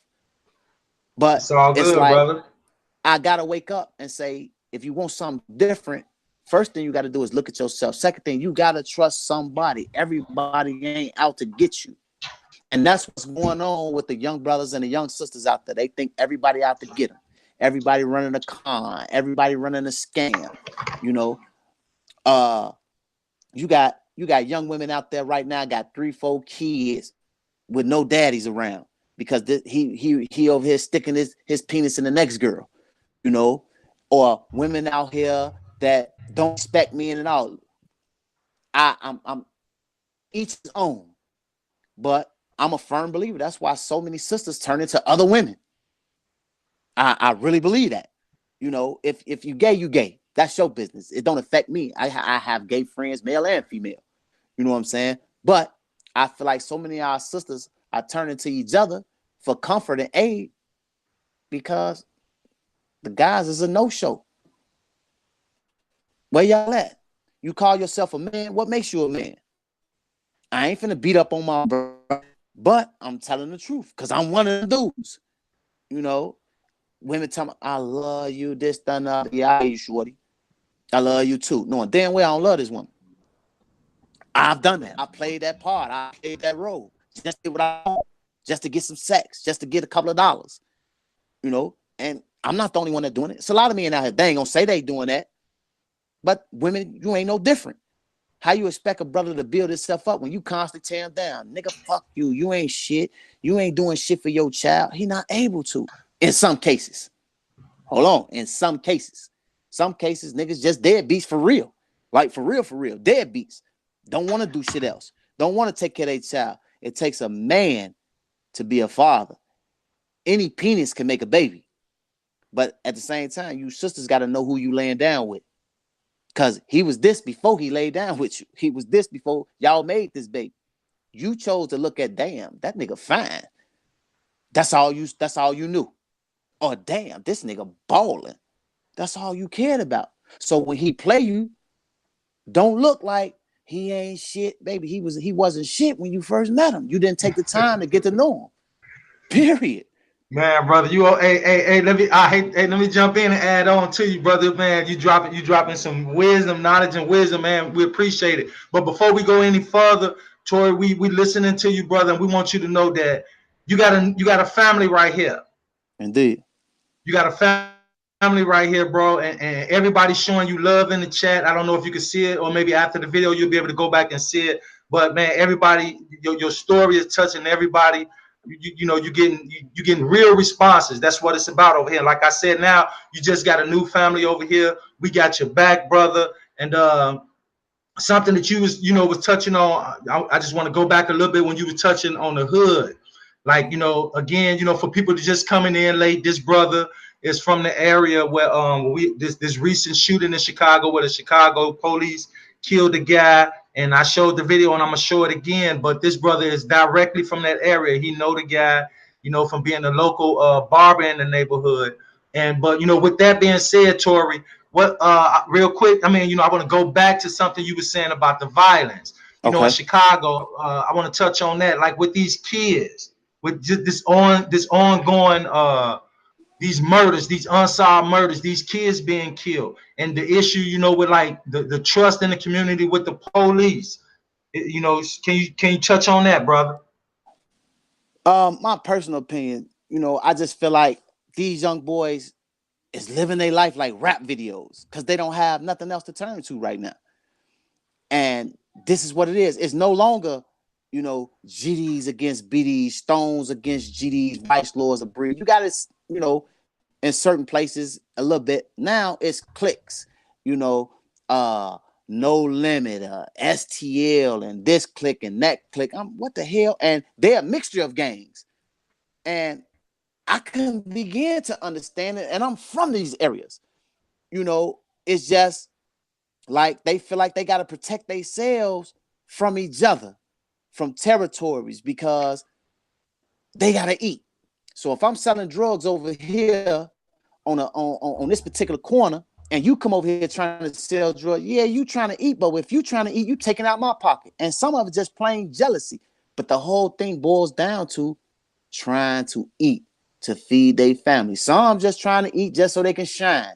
But it's all good, like, brother. I got to wake up and say, if you want something different, first thing you got to do is look at yourself. Second thing, you got to trust somebody. Everybody ain't out to get you. And that's what's going on with the young brothers and the young sisters out there. They think everybody out to get them. Everybody running a con, everybody running a scam, you know. You got young women out there right now, got 3-4 kids with no daddies around because he over here sticking his penis in the next girl, you know, or women out here that don't respect me in and out. I'm each his own, but I'm a firm believer. That's why so many sisters turn into other women. I really believe that. You know, if you gay, you gay. That's your business. It don't affect me. I have gay friends, male and female. You know what I'm saying? But I feel like so many of our sisters are turning to each other for comfort and aid because the guys is a no-show. Where y'all at? You call yourself a man? What makes you a man? I ain't finna beat up on my brother, but I'm telling the truth because I'm one of the dudes. You know, women tell me, I love you, this, that, and that. Yeah, I love you, shorty. I love you too. Knowing damn well I don't love this woman. I've done that. I played that part. I played that role. Just to get what I want. Just to get some sex. Just to get a couple of dollars. You know? And I'm not the only one that's doing it. It's a lot of men out here. They ain't gonna say they doing that. But women, you ain't no different. How you expect a brother to build himself up when you constantly tear him down? Nigga, fuck you. You ain't shit. You ain't doing shit for your child. He not able to. In some cases. Hold on. In some cases. Some cases, niggas just deadbeats for real. Like, for real. Deadbeats. Don't want to do shit else. Don't want to take care of their child. It takes a man to be a father. Any penis can make a baby. But at the same time, you sisters got to know who you laying down with. Because he was this before he laid down with you. He was this before y'all made this baby. You chose to look at, damn, that nigga fine. That's all you knew. Or damn, this nigga balling. That's all you cared about. So when he play you, don't look like he ain't shit, baby. He wasn't shit when you first met him. You didn't take the time to get to know him. Period. Man, brother, let me jump in and add on to you, brother. Man, you dropping some wisdom, knowledge, and wisdom, man. We appreciate it. But before we go any further, Tori, we listening to you, brother, and we want you to know that you got a family right here. Indeed. You got a family right here, bro, and everybody's showing you love in the chat. I don't know if you can see it, or maybe after the video you'll be able to go back and see it. But man, everybody, your story is touching everybody. You know, you're getting real responses. That's what it's about over here. Like I said, now you just got a new family over here. We got your back, brother. And something that you was touching on. I just want to go back a little bit when you were touching on the hood. Like, again, for people to just coming in late, this brother is from the area where this recent shooting in Chicago, where the Chicago police killed a guy, and I showed the video and I'm gonna show it again. But this brother is directly from that area. He know the guy, from being a local barber in the neighborhood. But with that being said, Tori, what real quick, I want to go back to something you were saying about the violence. In Chicago, I want to touch on that, like with these kids, with just this ongoing these murders, these unsolved murders, these kids being killed, and the issue, with like the trust in the community with the police. Can you touch on that, brother? My personal opinion, I just feel like these young boys is living their life like rap videos because they don't have nothing else to turn to right now. And this is what it is. It's no longer, GDs against BDs, Stones against GDs, Vice Lords of Breed. You got to, in certain places a little bit. Now it's cliques, No Limit, STL, and this clique and that clique. What the hell? And they're a mixture of gangs. And I can begin to understand it. And I'm from these areas. It's just like they feel like they got to protect themselves from each other, from territories, because they got to eat. So if I'm selling drugs over here on this particular corner, and you come over here trying to sell drugs, yeah, you trying to eat, but if you trying to eat, you taking out my pocket. And some of it just plain jealousy. But the whole thing boils down to trying to eat to feed their family. Some just trying to eat just so they can shine.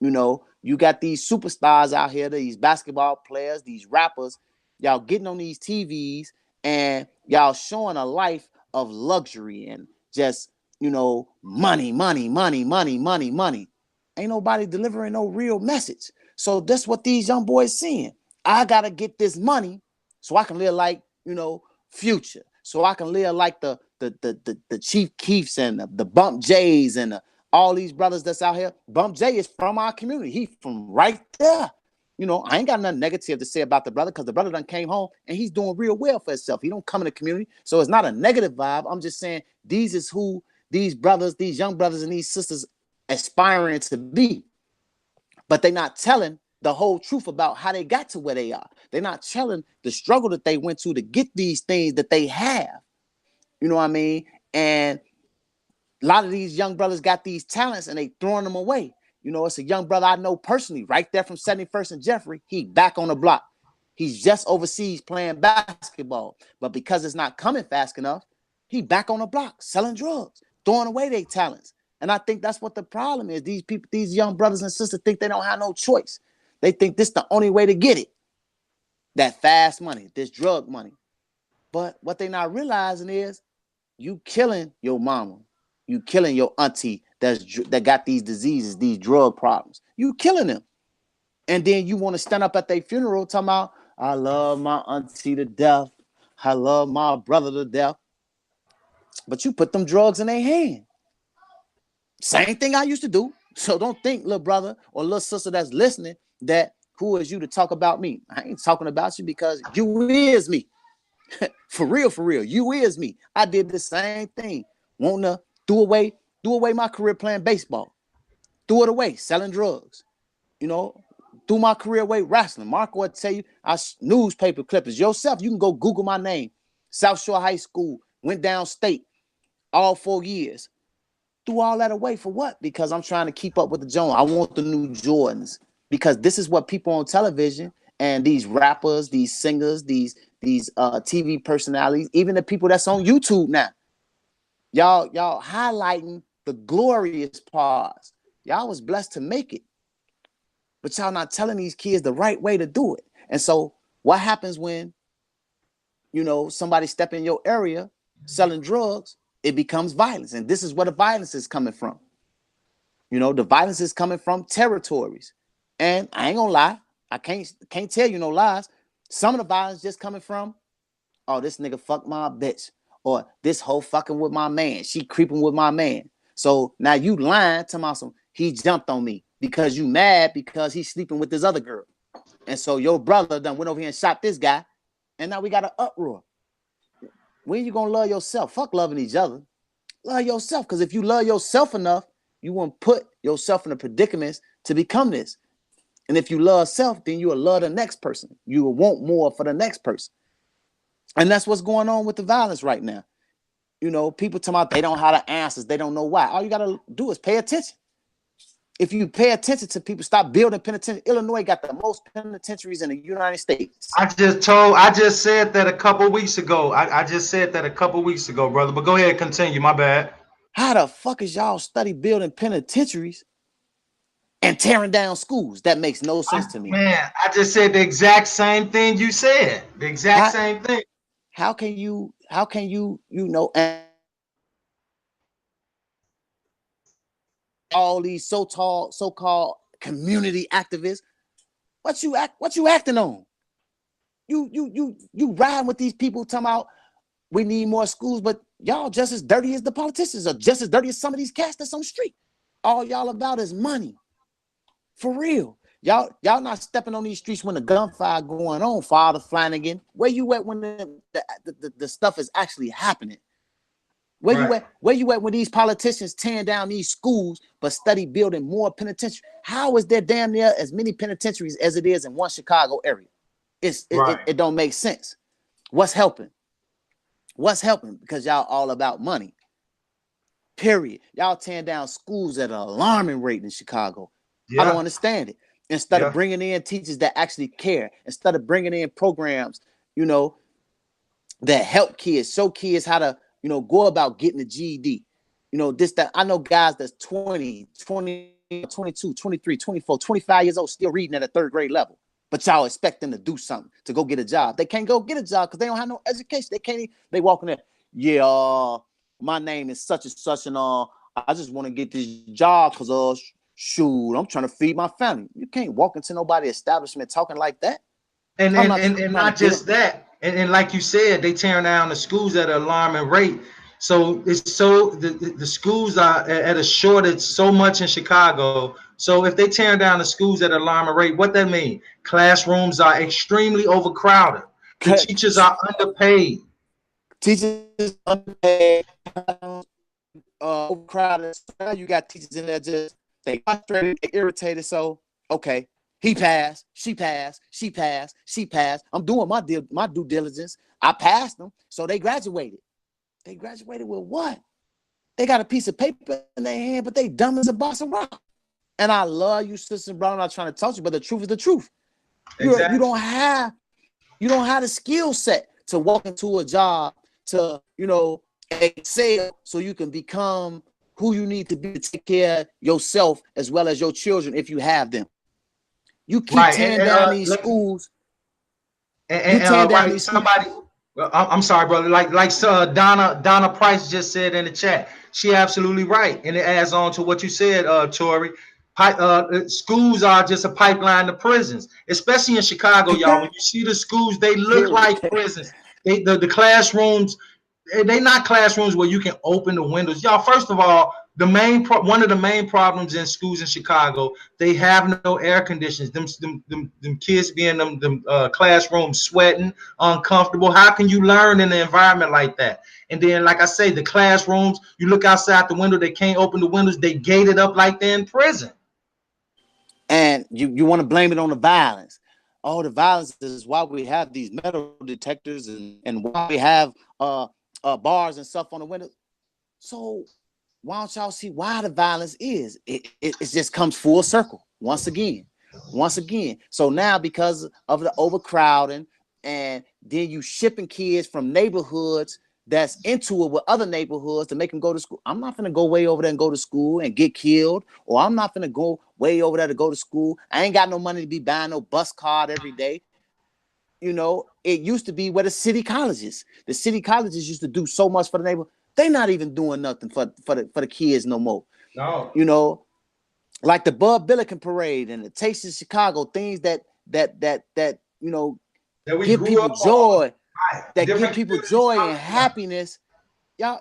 You got these superstars out here, these basketball players, these rappers, y'all getting on these TVs and y'all showing a life of luxury and just, money, money, money, money, money, money. Ain't nobody delivering no real message. So that's what these young boys seeing. I got to get this money so I can live like, Future. So I can live like the Chief Keefs and the Bump J's and all these brothers that's out here. Bump J is from our community. He from right there. I ain't got nothing negative to say about the brother because the brother done came home and he's doing real well for himself. He don't come in the community. So it's not a negative vibe. I'm just saying these is who these brothers, these young brothers and these sisters aspiring to be. But they're not telling the whole truth about how they got to where they are. They're not telling the struggle that they went to get these things that they have. You know what I mean? And a lot of these young brothers got these talents and they throwing them away. It's a young brother I know personally right there from 71st and Jeffrey. He back on the block. He's just overseas playing basketball. But because it's not coming fast enough, he back on the block selling drugs, throwing away their talents. And I think that's what the problem is. These people, these young brothers and sisters think they don't have no choice. They think this is the only way to get it. That fast money, this drug money. But what they're not realizing is you killing your mama. You killing your auntie that got these diseases, these drug problems. You killing them. And then you want to stand up at their funeral talking about, I love my auntie to death. I love my brother to death. But you put them drugs in their hand. Same thing I used to do. So don't think, little brother or little sister that's listening, that who is you to talk about me? I ain't talking about you because you is me. For real. You is me. I did the same thing. Want to threw away my career playing baseball. Threw it away, selling drugs. Threw my career away wrestling. Marco will tell you, newspaper clippers. Yourself, you can go Google my name. South Shore High School, went downstate all 4 years. Threw all that away for what? Because I'm trying to keep up with the Jones. I want the new Jordans. Because this is what people on television and these rappers, these singers, these TV personalities, even the people that's on YouTube now. Y'all highlighting the glorious parts. Y'all was blessed to make it. But y'all not telling these kids the right way to do it. And so what happens when, somebody step in your area selling drugs, it becomes violence. And this is where the violence is coming from. The violence is coming from territories. And I ain't gonna lie, I can't tell you no lies. Some of the violence just coming from, oh, this nigga fucked my bitch, or this hoe fucking with my man, she creeping with my man. So now you lying to my son, he jumped on me because you mad because he's sleeping with this other girl. And so your brother done went over here and shot this guy, and now we got an uproar. When you gonna love yourself? Fuck loving each other. Love yourself, because if you love yourself enough, you won't put yourself in the predicaments to become this. And if you love self, then you will love the next person. You will want more for the next person. And that's what's going on with the violence right now. People talking about they don't have the answers. They don't know why. All you got to do is pay attention. If you pay attention to people, stop building penitentiaries. Illinois got the most penitentiaries in the United States. I just said that a couple weeks ago. I just said that a couple weeks ago, brother. But go ahead, continue. My bad. How the fuck is y'all study building penitentiaries and tearing down schools? That makes no sense to me. Man, I just said the exact same thing you said. The exact same thing. How can you, and all these so-called community activists, what you acting on? You riding with these people talking about we need more schools, but y'all just as dirty as the politicians, or just as dirty as some of these cats that's on the street. All y'all about is money. For real. Y'all not stepping on these streets when the gunfire going on, Father Flanagan. Where you at when the stuff is actually happening? Where you at when these politicians tearing down these schools but study building more penitentiaries? How is there damn near as many penitentiaries as it is in one Chicago area? It don't make sense. What's helping? Because y'all all about money. Period. Y'all tearing down schools at an alarming rate in Chicago. Yeah. I don't understand it. Instead of bringing in teachers that actually care, instead of bringing in programs, that help kids, show kids how to, go about getting a GED. That I know guys that's 20, 22, 23, 24, 25 years old, still reading at a third grade level. But y'all expect them to do something, to go get a job. They can't go get a job because they don't have no education. They can't. They walk in there. Yeah, my name is such and such, and I just want to get this job because shoot, I'm trying to feed my family. You can't walk into nobody's establishment talking like that. And not just that. And like you said, they tearing down the schools at an alarming rate. So the schools are at a shortage so much in Chicago. So if they tear down the schools at an alarming rate, what that mean? Classrooms are extremely overcrowded. The teachers are underpaid. Teachers underpaid, overcrowded. Now you got teachers in there just they frustrated, they irritated. So okay, he passed, she passed, she passed, she passed. I'm doing my due diligence. I passed them, so they graduated. They graduated with what? They got a piece of paper in their hand, but they dumb as a box of rock. And I love you, Sister Brown. I'm not trying to touch you, but the truth is the truth. Exactly. You don't have the skill set to walk into a job to, excel so you can become who you need to be to take care of yourself as well as your children if you have them. You keep tearing down these schools. I'm sorry, brother. Like Donna Price just said in the chat, she absolutely right, and it adds on to what you said, Tori. Schools are just a pipeline to prisons, especially in Chicago, y'all. When you see the schools, they look like prisons. The classrooms, they not classrooms where you can open the windows, y'all. First of all, one of the main problems in schools in Chicago, they have no air conditioners. Them kids be in them classrooms sweating, uncomfortable. How can you learn in an environment like that? And then, like I say, the classrooms, you look outside the window, they can't open the windows. They gated up like they're in prison. And you want to blame it on the violence. Oh, the violence is why we have these metal detectors and why we have bars and stuff on the windows. So why don't y'all see why the violence is? It just comes full circle once again. So now because of the overcrowding, and then you shipping kids from neighborhoods that's into it with other neighborhoods to make them go to school. I'm not gonna go way over there and go to school and get killed, or I'm not gonna go way over there to go to school. I ain't got no money to be buying no bus card every day. You know, it used to be where the city colleges used to do so much for the neighborhood. They're not even doing nothing for the kids no more. No. You know, like the Bud Billiken Parade and the Taste of Chicago, things that you know, That we give grew people up on. joy, Right. that give Different people communities joy come and together. happiness. Y'all,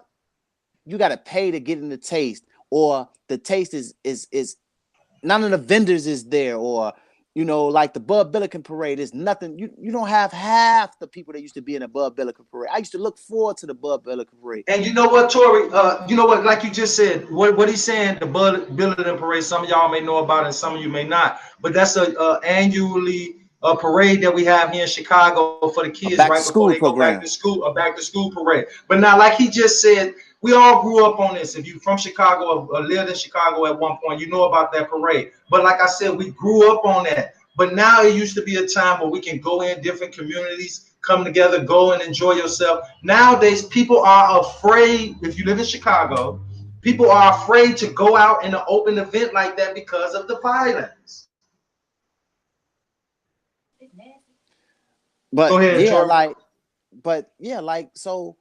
you got to pay to get in the Taste, or the Taste is none of the vendors is there, or you know, like the Bud Billiken Parade is nothing. You don't have half the people that used to be in the Bud Billiken Parade. I used to look forward to the Bud Billiken Parade. And you know what, Tori? You know what? Like you just said, what he's saying, the Billiken Parade. Some of y'all may know about it, and some of you may not. But that's a annually a parade that we have here in Chicago for the A kids back to right before school they go back program. to school. A back to school parade. But now, like he just said, we all grew up on this. If you from Chicago or lived in Chicago at one point, you know about that parade. But like I said, we grew up on that. But now it used to be a time where we can go in different communities, come together, go and enjoy yourself. Nowadays, people are afraid. If you live in Chicago, people are afraid to go out in an open event like that because of the violence. Go But ahead, yeah, Tori. like so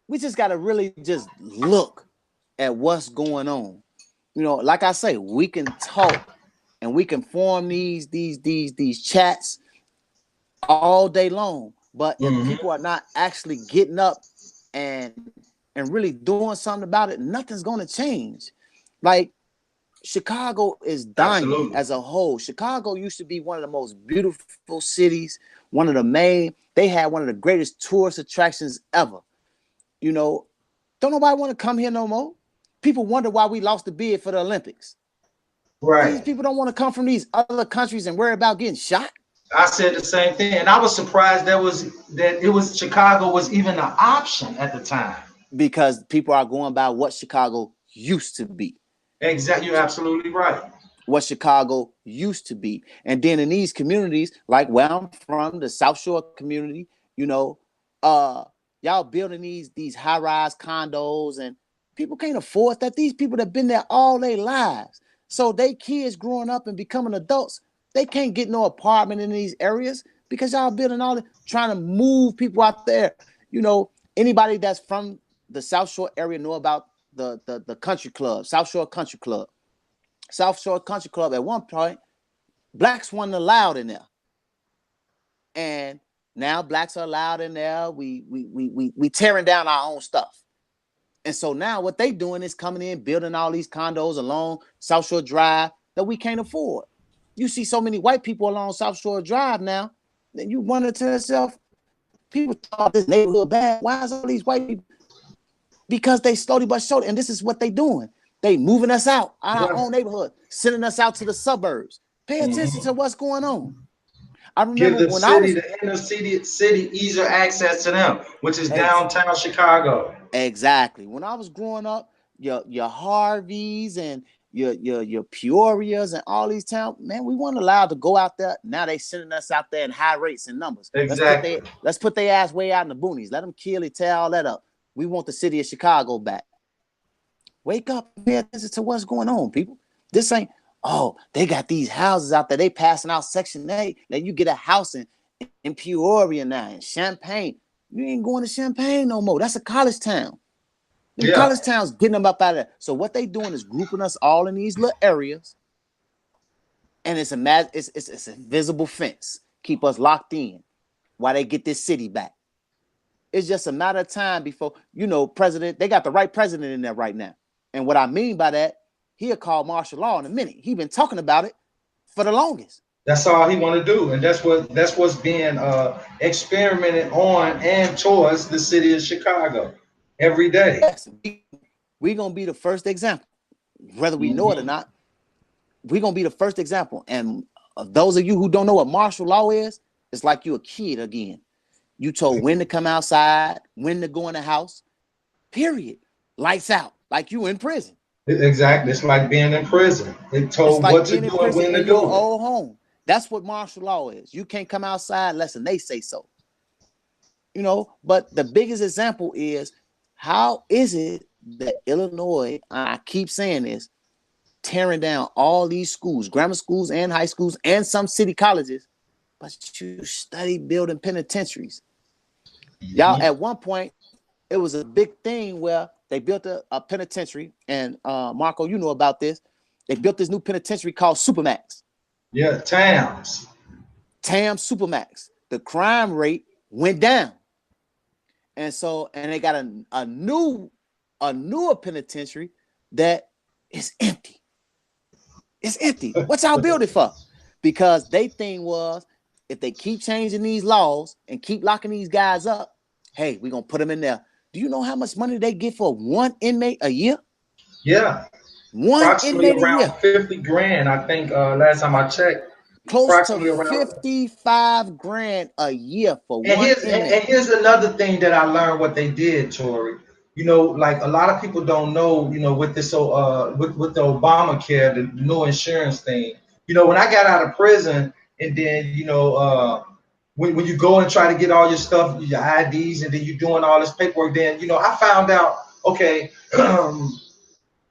we just got to really just look at what's going on. You know, like I say, we can talk and we can form these chats all day long, but if Mm-hmm. people are not actually getting up and really doing something about it, nothing's going to change. Like Chicago is dying Absolutely. as a whole. Chicago used to be one of the most beautiful cities, one of the main. They had one of the greatest tourist attractions ever. You know, don't nobody want to come here no more. People wonder why we lost the bid for the Olympics. These Right. people don't want to come from these other countries and worry about getting shot. I said the same thing, and I was surprised that it was Chicago was even an option at the time. Because people are going by what Chicago used to be. Exactly, you're absolutely right. What Chicago used to be. And then in these communities, like where I'm from, the South Shore community, you know, y'all building these high-rise condos, and people can't afford that. These people that have been there all their lives. So they kids growing up and becoming adults, they can't get no apartment in these areas because y'all building all trying to move people out there. You know, anybody that's from the South Shore area know about the country club, South Shore Country Club. South Shore Country Club, at one point, blacks weren't allowed in there. And now blacks are allowed in there. We tearing down our own stuff. And so now what they doing is coming in, building all these condos along South Shore Drive that we can't afford. You see so many white people along South Shore Drive now, then you wonder to yourself, people thought this neighborhood bad. Why is all these white people? Because they slowly but surely, and this is what they doing. They moving us out our Right. own neighborhood, sending us out to the suburbs. Pay attention to Mm-hmm. what's going on. I Give remember the when I city, was the inner city, easier access to them, which is ex- downtown Chicago. exactly when I was growing up, your Harveys and your Peorias and all these towns, man, we weren't allowed to go out there. Now they sending us out there in high rates and numbers. Exactly. Let's put their ass way out in the boonies. Let them kill it, tear all that up. We want the city of Chicago back. Wake up and pay attention to what's going on, people. This ain't, oh, they got these houses out there. They passing out Section 8. Then you get a house in Peoria now, in Champaign. You ain't going to Champaign no more. That's a college town. Them Yeah. college towns getting them up out of there. So what they doing is grouping us all in these little areas. And it's an invisible fence. Keep us locked in while they get this city back. It's just a matter of time before, they got the right president in there right now. And what I mean by that, he'll call martial law in a minute. He's been talking about it for the longest. That's all he want to do, and that's what's being experimented on and towards the city of Chicago every day. Yes, we're going to be the first example. Whether we know it or Mm-hmm. not, we're going to be the first example. And those of you who don't know what martial law is, it's like you a kid again. You told when to come outside, when to go in the house, period. Lights out, like you in prison. Exactly. It's like being in prison. They It's told like what to being in do and prison when to in your do it. old home. That's what martial law is. You can't come outside unless they say so. But the biggest example is, how is it that Illinois, I keep saying this, tearing down all these schools, grammar schools and high schools and some city colleges, but you study building penitentiaries. Y'all, at one point, it was a big thing where they built a penitentiary, and Marco, you know about this. They built this new penitentiary called Supermax. Yeah, TAMS. TAM Supermax. The crime rate went down. And they got a newer penitentiary that is empty. It's empty. What y'all build it for? Because they thing was, if they keep changing these laws and keep locking these guys up, hey, we're gonna put them in there. Do you know how much money they get for one inmate a year? Yeah. One approximately inmate a around year. 50 grand, I think, last time I checked. Close to 55 grand a year for and one here's, inmate. And here's another thing that I learned what they did, Tori. You know, like a lot of people don't know, you know, with this with the Obamacare, the new insurance thing. You know, when I got out of prison, and then, you know, when you go and try to get all your stuff, your IDs, and then you're doing all this paperwork, then, you know, I found out, okay, I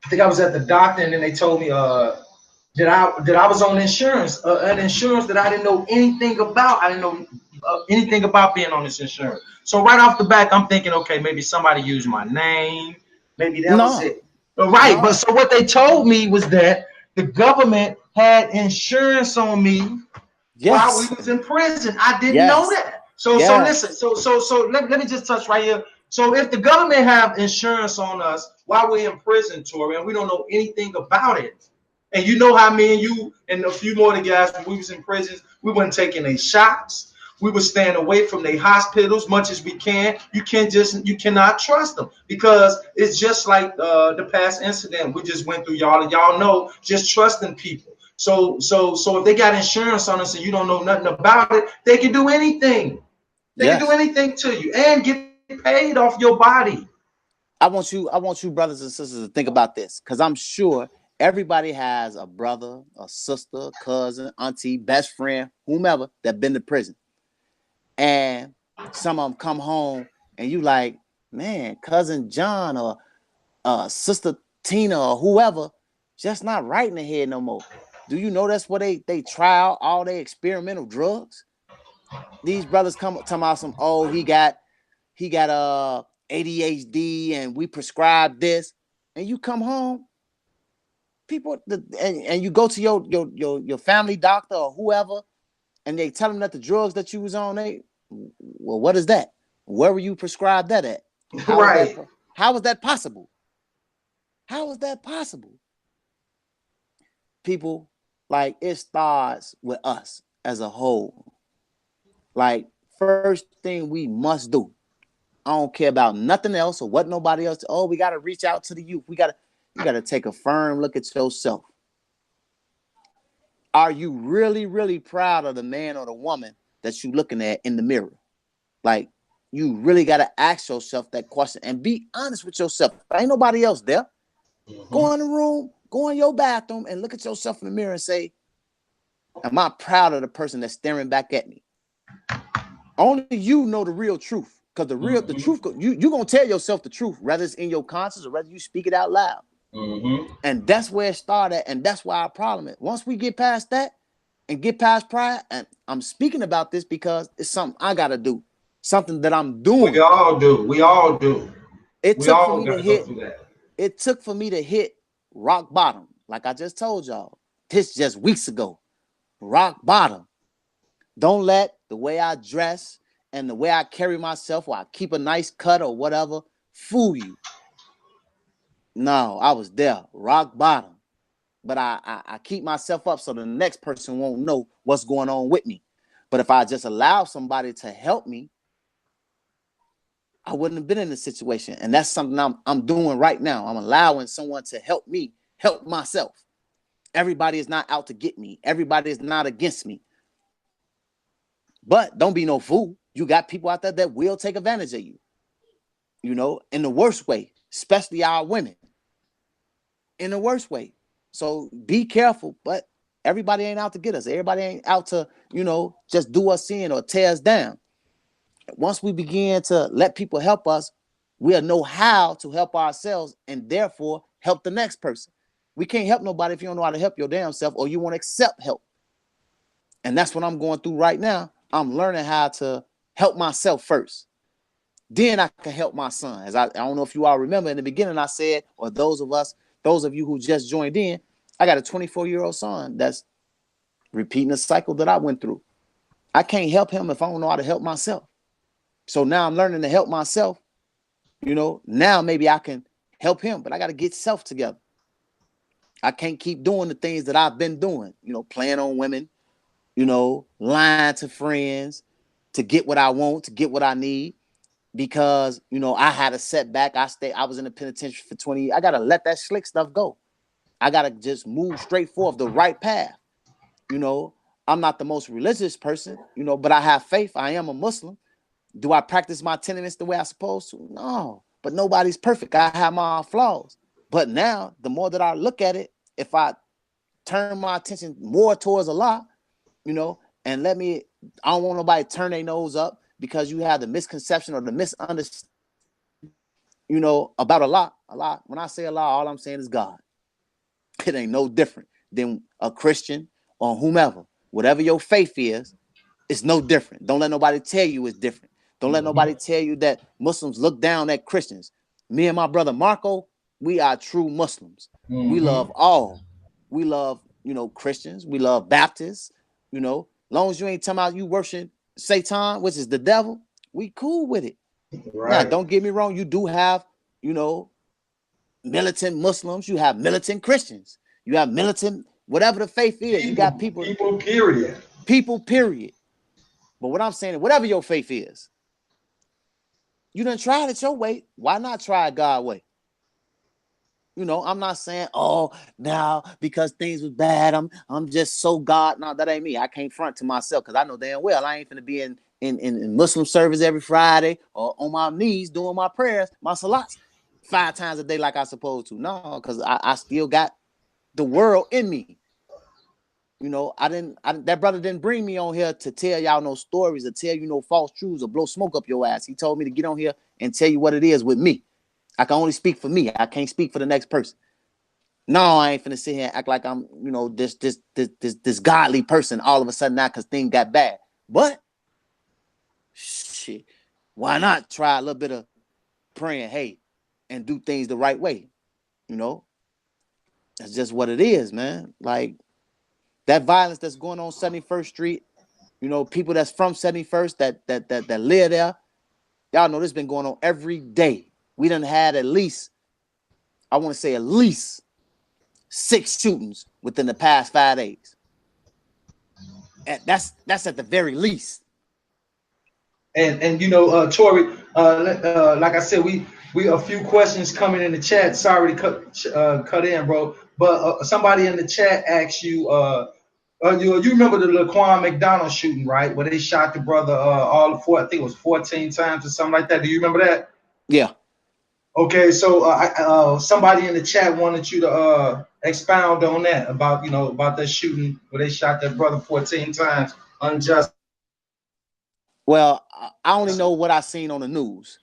think I was at the doctor, and then they told me that I was on insurance, an insurance that I didn't know anything about. I didn't know anything about being on this insurance. So right off the back, I'm thinking, okay, maybe somebody used my name, maybe that was it. Right, but so what they told me was that the government had insurance on me while we was in prison. I didn't know that. So listen, so let me just touch right here. So if the government have insurance on us while we're in prison, Tori, and we don't know anything about it, and you know how me and you and a few more of the guys, when we was in prisons, we weren't taking their shots. We were staying away from their hospitals much as we can. You cannot trust them, because it's just like the past incident we just went through, y'all. And y'all know, just trusting people. So if they got insurance on us and you don't know nothing about it, they can do anything. They can do anything to you and get paid off your body. I want you brothers and sisters to think about this, because I'm sure everybody has a brother, a sister, cousin, auntie, best friend, whomever that been to prison. And some of them come home and you like, man, cousin John or sister Tina or whoever, just not right in the head no more. Do you know that's where they try out all their experimental drugs? These brothers come talking about some, oh, he got ADHD and we prescribe this, and you come home, people, and you go to your family doctor or whoever, and they tell them that the drugs that you was on, well, what is that? Where were you prescribed that at? How is that possible? How is that possible? People, like, it starts with us as a whole. Like, first thing we must do, I don't care about nothing else or what nobody else. Oh, we got to reach out to the youth. You got to take a firm look at yourself. Are you really, really proud of the man or the woman that you're looking at in the mirror? Like, you really got to ask yourself that question and be honest with yourself. Ain't nobody else there. Mm-hmm. Go in the room, go in your bathroom and look at yourself in the mirror and say, am I proud of the person that's staring back at me? Only you know the real truth. Because the truth, you're going to tell yourself the truth, whether it's in your conscience or whether you speak it out loud. Mm-hmm. And that's where it started, and that's why our problem is. Once we get past that and get past pride, and I'm speaking about this because it's something I got to do, something that I'm doing. We all do. It took for me to hit rock bottom, like I just told y'all. This just weeks ago. Rock bottom. Don't let the way I dress and the way I carry myself, or I keep a nice cut or whatever, fool you. No, I was there, rock bottom. But I keep myself up so the next person won't know what's going on with me. But if I just allow somebody to help me, I wouldn't have been in this situation. And that's something I'm doing right now. I'm allowing someone to help me help myself. Everybody is not out to get me. Everybody is not against me. But don't be no fool. You got people out there that will take advantage of you, you know, in the worst way, especially our women, in the worst way. So be careful, but everybody ain't out to get us. Everybody ain't out to, you know, just do us in or tear us down. Once we begin to let people help us, we'll know how to help ourselves and therefore help the next person. We can't help nobody if you don't know how to help your damn self or you won't accept help. And that's what I'm going through right now. I'm learning how to help myself first. Then I can help my son. As I don't know if you all remember in the beginning, I said, or those of you who just joined in, I got a 24-year-old son that's repeating the cycle that I went through. I can't help him if I don't know how to help myself. So now I'm learning to help myself. Now maybe I can help him, but I got to get self together. I can't keep doing the things that I've been doing, playing on women, lying to friends to get what I want, to get what I need, because, I had a setback. I was in the penitentiary for 20 years. I got to let that slick stuff go. I got to just move straight forward, the right path. I'm not the most religious person, but I have faith. I am a Muslim. Do I practice my tenements the way I'm supposed to? No, but nobody's perfect. I have my flaws. But now, the more that I look at it, if I turn my attention more towards Allah, and I don't want nobody to turn their nose up because you have the misconception or the misunderstanding, about Allah. Allah, when I say Allah, all I'm saying is God. It ain't no different than a Christian or whomever. Whatever your faith is, it's no different. Don't let nobody tell you it's different. Don't let nobody tell you that Muslims look down at Christians. Me and my brother Marco, we are true Muslims. We love all. We love, Christians. We love Baptists. Long as you ain't talking about you worship Satan, which is the devil, we cool with it. Right. Now, don't get me wrong. You do have, militant Muslims. You have militant Christians. You have militant, whatever the faith is. You got people. People, period. People, period. But what I'm saying is, whatever your faith is, you done tried it your way. Why not try it God's way? I'm not saying, now because things was bad, I'm just so God. No, that ain't me. I can't front to myself because I know damn well I ain't finna be in Muslim service every Friday or on my knees doing my prayers, my salats 5 times a day like I supposed to. No, because I still got the world in me. That brother didn't bring me on here to tell y'all no stories or tell you no false truths or blow smoke up your ass. He told me to get on here and tell you what it is with me. I can only speak for me. I can't speak for the next person. No, I ain't finna sit here and act like I'm, this godly person all of a sudden now because things got bad. But shit, why not try a little bit of praying, and do things the right way? That's just what it is, man. Like that violence that's going on 71st Street, people that's from 71st that live there, y'all know this been going on every day. We done had at least 6 shootings within the past 5 days. And that's at the very least. And Tori, like I said, we a few questions coming in the chat. Sorry to cut in, bro. But somebody in the chat asked you, you remember the Laquan McDonald shooting, right? Where they shot the brother I think it was 14 times or something like that. Do you remember that? Yeah. Okay, so somebody in the chat wanted you to expound on that about that shooting where they shot that brother 14 times unjust. Well, I only know what I seen on the news,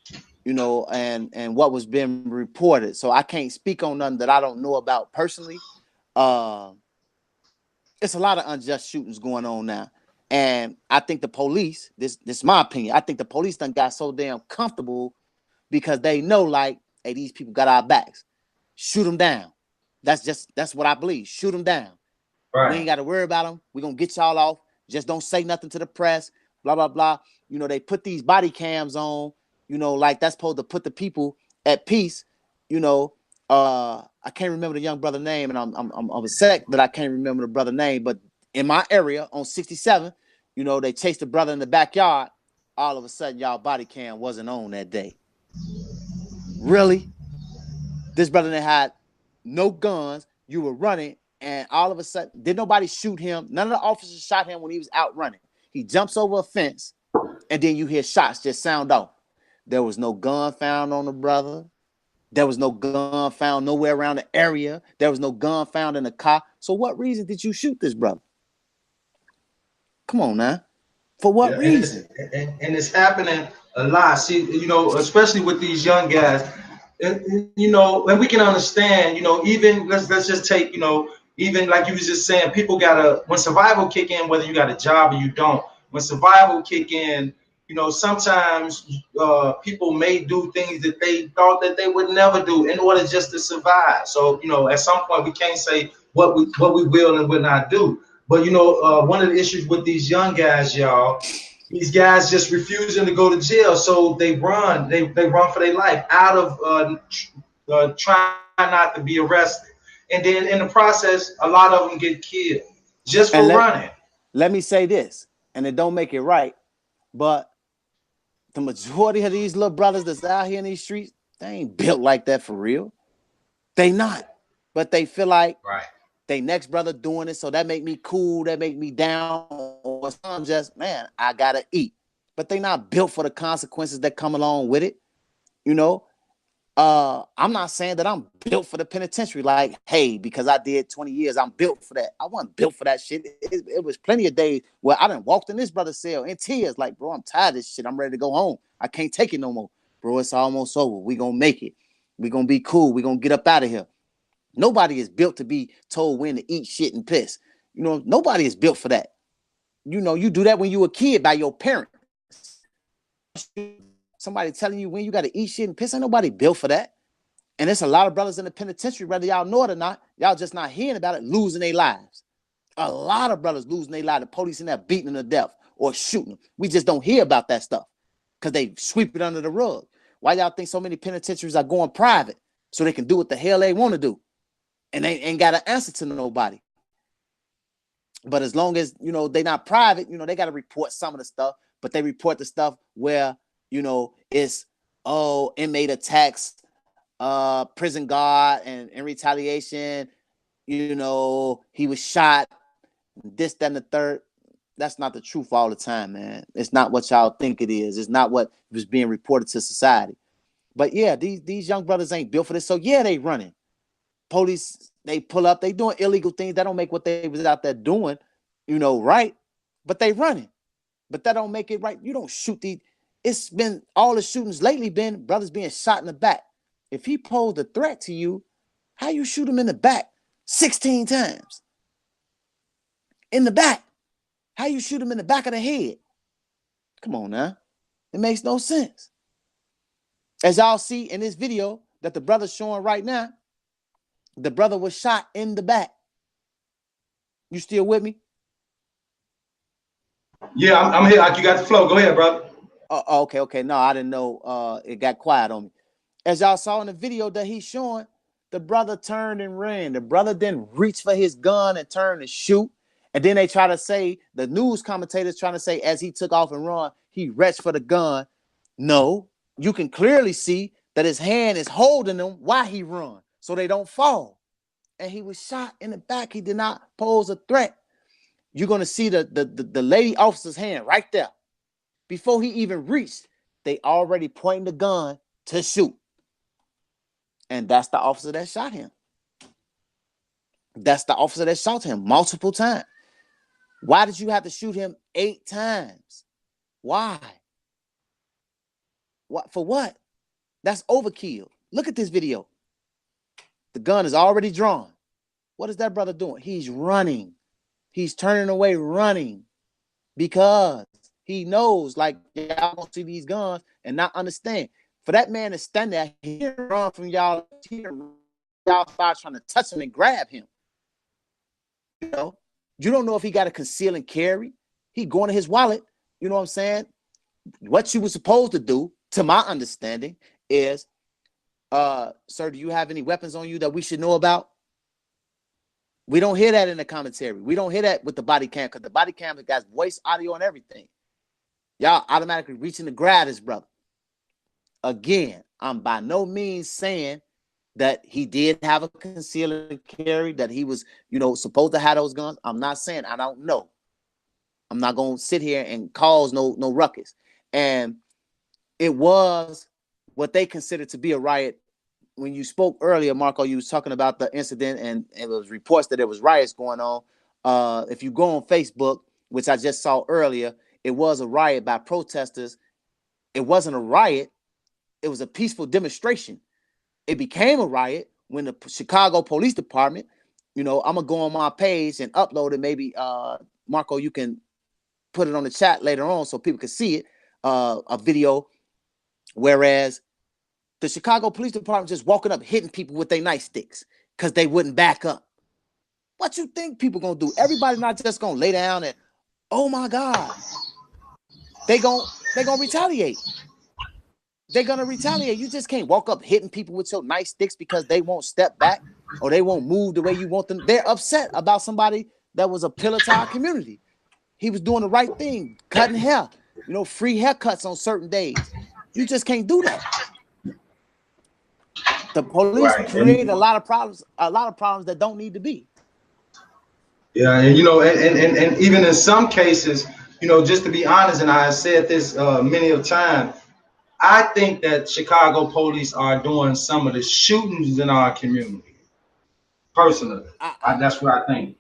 and what was being reported. So I can't speak on nothing that I don't know about personally. It's a lot of unjust shootings going on now. And I think the police, this is my opinion, I think the police done got so damn comfortable because they know, like, hey, these people got our backs. Shoot them down. That's what I believe. Shoot them down. Right. We ain't got to worry about them. We're going to get y'all off. Just don't say nothing to the press, blah, blah, blah. They put these body cams on, like that's supposed to put the people at peace. I can't remember the young brother's name, and I'm upset that I can't remember the brother's name. But in my area on 67, they chased the brother in the backyard. All of a sudden, y'all body cam wasn't on that day. Really? This brother that had no guns, you were running, and all of a sudden, did nobody shoot him? None of the officers shot him when he was out running. He jumps over a fence, and then you hear shots just sound off. There was no gun found on the brother. There was no gun found nowhere around the area. There was no gun found in the car. So what reason did you shoot this brother? Come on now. For what reason? And it's happening a lot. See, especially with these young guys, and we can understand, even let's just take, Even like you was just saying, people gotta, when survival kick in, whether you got a job or you don't, when survival kick in, you know, sometimes people may do things that they thought that they would never do in order just to survive. So, you know, at some point we can't say what we will and will not do. But you know, one of the issues with these young guys, y'all, these guys just refusing to go to jail, so they run. They run for their life out of trying not to be arrested, and then in the process, a lot of them get killed just for running. Let me say this, and it don't make it right, but the majority of these little brothers that's out here in these streets, they ain't built like that for real. They not, but they feel like they next brother doing it, so that make me cool, that make me down, or some just, man, I gotta eat. But they not built for the consequences that come along with it. You know, I'm not saying that I'm built for the penitentiary. Like, hey, because I did 20 years, I'm built for that. I wasn't built for that shit. It was plenty of days where I done walked in this brother's cell in tears, like, bro, I'm tired of this shit. I'm ready to go home. I can't take it no more. Bro, it's almost over. We gonna make it. We gonna be cool. We gonna get up out of here. Nobody is built to be told when to eat shit and piss. You know, nobody is built for that. You know, you do that when you were a kid by your parents. Somebody telling you when you got to eat shit and piss. Ain't nobody built for that. And there's a lot of brothers in the penitentiary, whether y'all know it or not, y'all just not hearing about it, losing their lives. A lot of brothers losing their lives. The police in there beating them to death or shooting them. We just don't hear about that stuff because they sweep it under the rug. Why y'all think so many penitentiaries are going private so they can do what the hell they want to do? And they ain't got an answer to nobody. But as long as, you know, they not private, you know, they got to report some of the stuff, but they report the stuff where, you know, it's, oh, inmate attacks, prison guard, and in retaliation, you know, he was shot, this, that, and the third. That's not the truth all the time, man. It's not what y'all think it is. It's not what was being reported to society. But yeah, these young brothers ain't built for this. So yeah, they running. Police, they pull up, they doing illegal things. That don't make what they was out there doing, you know, right. But they running. But that don't make it right. You don't shoot these. It's been all the shootings lately been brothers being shot in the back. If he posed a threat to you, how you shoot him in the back 16 times? In the back. How you shoot him in the back of the head? Come on now. It makes no sense. As y'all see in this video that the brother's showing right now, the brother was shot in the back. You still with me? Yeah, I'm here. You got the flow. Go ahead, brother. Okay. No, I didn't know. It got quiet on me. As y'all saw in the video that he's showing, the brother turned and ran. The brother then reached for his gun and turned to shoot. And then they try to say, the news commentators trying to say, as he took off and run, he reached for the gun. No, you can clearly see that his hand is holding them while he run, so they don't fall. And he was shot in the back. He did not pose a threat. You're going to see the lady officer's hand right there. Before he even reached, they already pointing the gun to shoot. And that's the officer that shot him. That's the officer that shot him multiple times. Why did you have to shoot him 8 times? Why? What for what? That's overkill. Look at this video. The gun is already drawn. What is that brother doing? He's running. He's turning away, running, because he knows, like, y'all gonna see these guns and not understand. For that man to stand there, he run from y'all, y'all start trying to touch him and grab him. You know, you don't know if he got a conceal and carry. He going to his wallet. You know what I'm saying? What you were supposed to do, to my understanding, is, sir, do you have any weapons on you that we should know about? We don't hear that in the commentary. We don't hear that with the body cam, because the body cam has got voice, audio, and everything. Y'all automatically reaching to grab his brother. Again, I'm by no means saying that he did have a conceal and carry, that he was, you know, supposed to have those guns. I'm not saying, I don't know. I'm not going to sit here and cause no ruckus. And it was what they considered to be a riot. When you spoke earlier, Marco, you was talking about the incident, and it was reports that there was riots going on. If you go on Facebook, which I just saw earlier, it was a riot by protesters. It wasn't a riot. It was a peaceful demonstration. It became a riot when the Chicago Police Department You know, I'm gonna go on my page and upload it. Maybe Marco, you can put it on the chat later on so people can see it. A video, whereas the Chicago Police Department just walking up hitting people with their nightsticks because they wouldn't back up. What you think people gonna do? Everybody not just gonna lay down and, oh my God, they gonna retaliate. They're gonna retaliate. You just can't walk up hitting people with your nightsticks because they won't step back or they won't move the way you want them. They're upset about somebody that was a pillar to our community. He was doing the right thing, cutting hair, you know, free haircuts on certain days. You just can't do that. The police create a lot of problems that don't need to be. Yeah, and you know, and even in some cases, you know, just to be honest, and I have said this many of times, I think that Chicago police are doing some of the shootings in our community. Personally, that's what I think.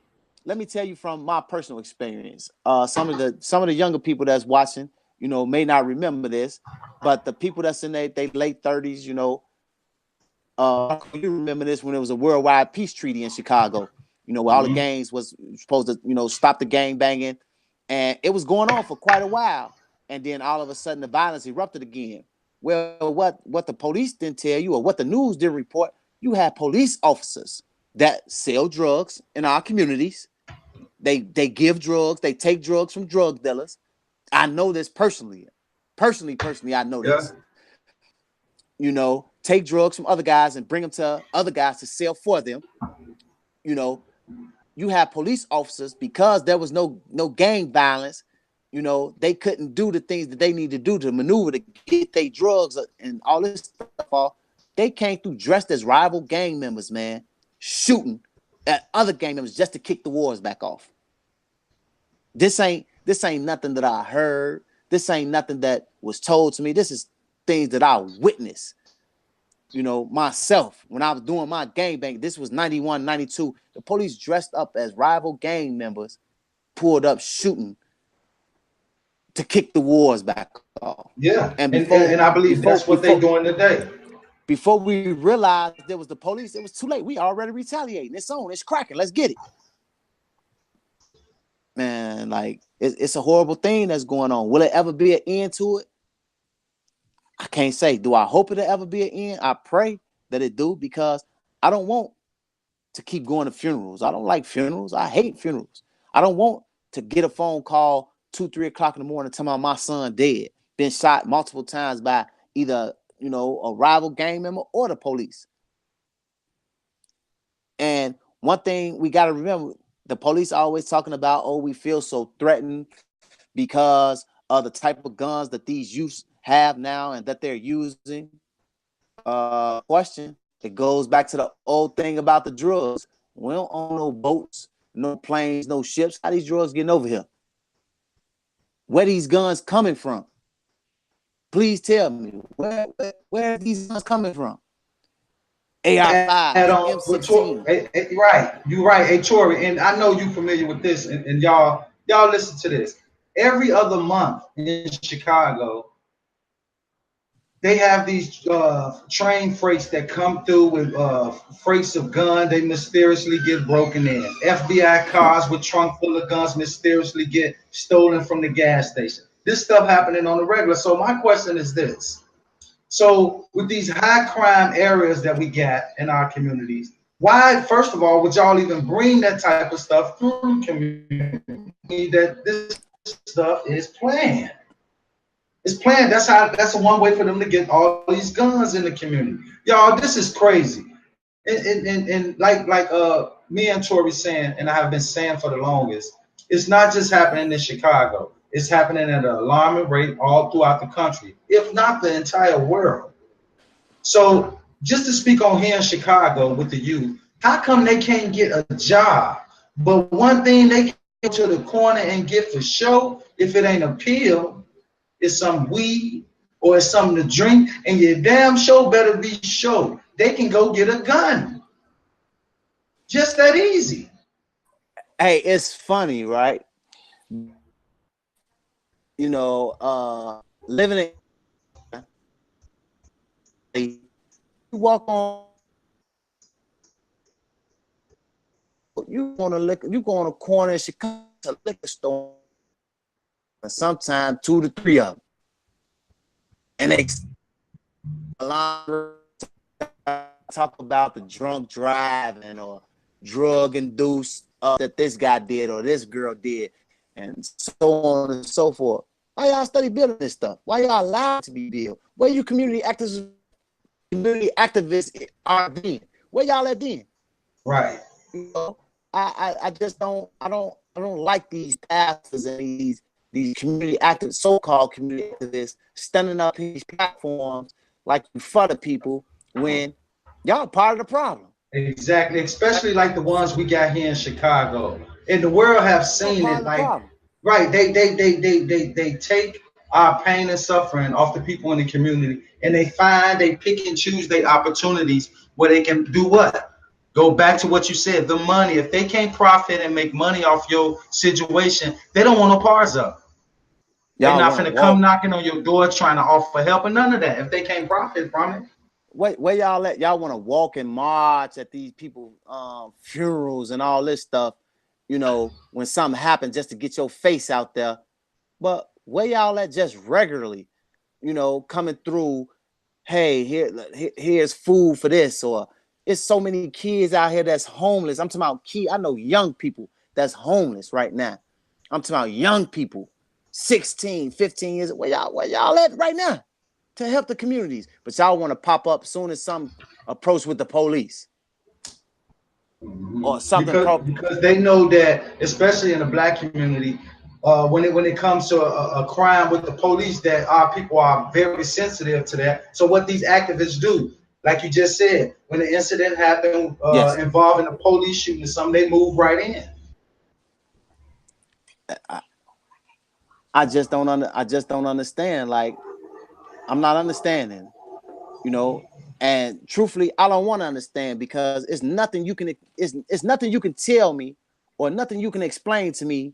Let me tell you from my personal experience. Some of the younger people that's watching, you know, may not remember this, but the people that's in their late 30s, you know, you remember this when it was a worldwide peace treaty in Chicago. You know, where all the gangs was supposed to, you know, stop the gang banging, and it was going on for quite a while. And then all of a sudden, the violence erupted again. Well, what the police didn't tell you, or what the news didn't report, you had police officers that sell drugs in our communities. They give drugs. They take drugs from drug dealers. I know this personally. Personally, I know this. You know, take drugs from other guys and bring them to other guys to sell for them. You know, you have police officers, because there was no gang violence. You know, they couldn't do the things that they need to do to maneuver to get their drugs and all this stuff off. They came through dressed as rival gang members, man, shooting at other gang members just to kick the wars back off. This ain't nothing that I heard. This ain't nothing that was told to me. This is things that I witnessed. You know, myself, when I was doing my gangbang, this was 91, 92. The police dressed up as rival gang members, pulled up shooting to kick the wars back off. Yeah, and I believe that's what they're doing today. Before we realized there was the police, it was too late. We already retaliating. It's on. It's cracking. Let's get it. Man, like, it's a horrible thing that's going on. Will it ever be an end to it? I can't say. Do I hope it'll ever be an end? I pray that it do, because I don't want to keep going to funerals. I don't like funerals. I hate funerals. I don't want to get a phone call 2, 3 o'clock in the morning telling my son dead, been shot multiple times by either, you know, a rival gang member or the police. And one thing we got to remember, the police are always talking about, oh, we feel so threatened because of the type of guns that these youths have now and that they're using. Question, it goes back to the old thing about the drugs. We don't own no boats, no planes, no ships. How these drugs getting over here? Where these guns coming from? Please tell me, where are these guns coming from? AR-5, M16. Right, you're right. Hey, Tori, and I know you're familiar with this, and y'all listen to this. Every other month in Chicago, they have these train freights that come through with freights of guns. They mysteriously get broken in. FBI cars with trunk full of guns mysteriously get stolen from the gas station. This stuff happening on the regular. So my question is this. So with these high crime areas that we got in our communities, why, first of all, would y'all even bring that type of stuff through the community, that this stuff is planned? It's planned. That's one way for them to get all these guns in the community. Y'all, this is crazy. And like me and Tori saying, and I have been saying for the longest, it's not just happening in Chicago. It's happening at an alarming rate all throughout the country, if not the entire world. So just to speak on here in Chicago with the youth, how come they can't get a job? But one thing they can go to the corner and get for show, if it ain't a pill, it's some weed or it's something to drink, and your damn show better be show. They can go get a gun. Just that easy. Hey, it's funny, right? You know, living in, you walk on you go on a corner in Chicago, a liquor store, and sometimes 2 to 3 of them, and they talk about the drunk driving or drug induced that this guy did or this girl did, and so on and so forth. Why y'all study building this stuff? Why y'all allowed to be built? Where you community activists are then? Where y'all at then? Right. You know, I just don't like these pastors and these community activists, so-called community activists, standing up in these platforms like you for the people when y'all part of the problem. Exactly, especially like the ones we got here in Chicago. And the world have seen it. Like, right, they take our pain and suffering off the people in the community, and they pick and choose their opportunities where they can do what? Go back to what you said, the money. If they can't profit and make money off your situation, they don't want no parts of it. They're not finna come knocking on your door trying to offer help or none of that if they can't profit from it. Where y'all at? Y'all want to walk and march at these people funerals and all this stuff, you know, when something happens just to get your face out there. But where y'all at just regularly, you know, coming through, hey, here's food for this, or it's so many kids out here that's homeless. I'm talking about I know young people that's homeless right now. I'm talking about young people, 16, 15 years. Where y'all at right now to help the communities? But y'all want to pop up as soon as some approach with the police or something. Because they know that, especially in the black community, when it comes to a crime with the police, that our people are very sensitive to that. So what these activists do, like you just said, when the incident happened involving a police shooting, they move right in. I just don't understand. Like, I'm not understanding, you know. And truthfully, I don't want to understand because it's nothing you can tell me or nothing you can explain to me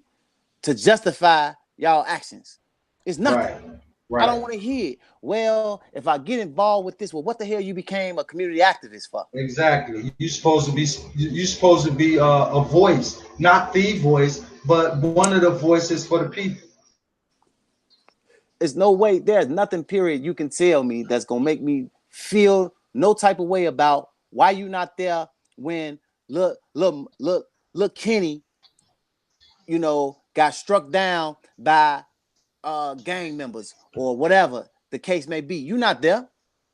to justify y'all actions. It's nothing. Right. I don't want to hear it. Well, if I get involved with this, well, what the hell you became a community activist for? Exactly. You're supposed to be a voice, not the voice, but one of the voices for the people. There's no way, there's nothing, period, you can tell me that's gonna make me feel no type of way about why you not there when look Kenny, you know, got struck down by gang members or whatever the case may be. You not there.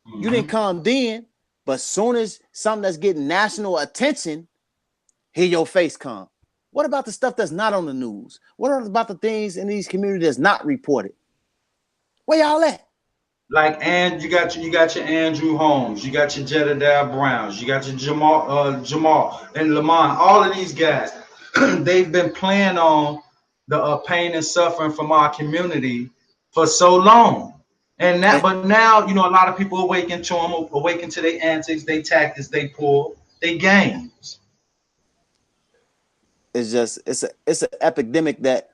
Mm-hmm. You didn't come then, but soon as something that's getting national attention, here your face come. What about the stuff that's not on the news? What about the things in these communities that's not reported? Where y'all at? Like, and you got your Andrew Holmes, you got your Jedediah Browns, you got your Jamal and Lamont. All of these guys, they've been playing on the pain and suffering from our community for so long. But now, you know, a lot of people awaken to their antics, their tactics, they pull, they games. It's just it's an epidemic that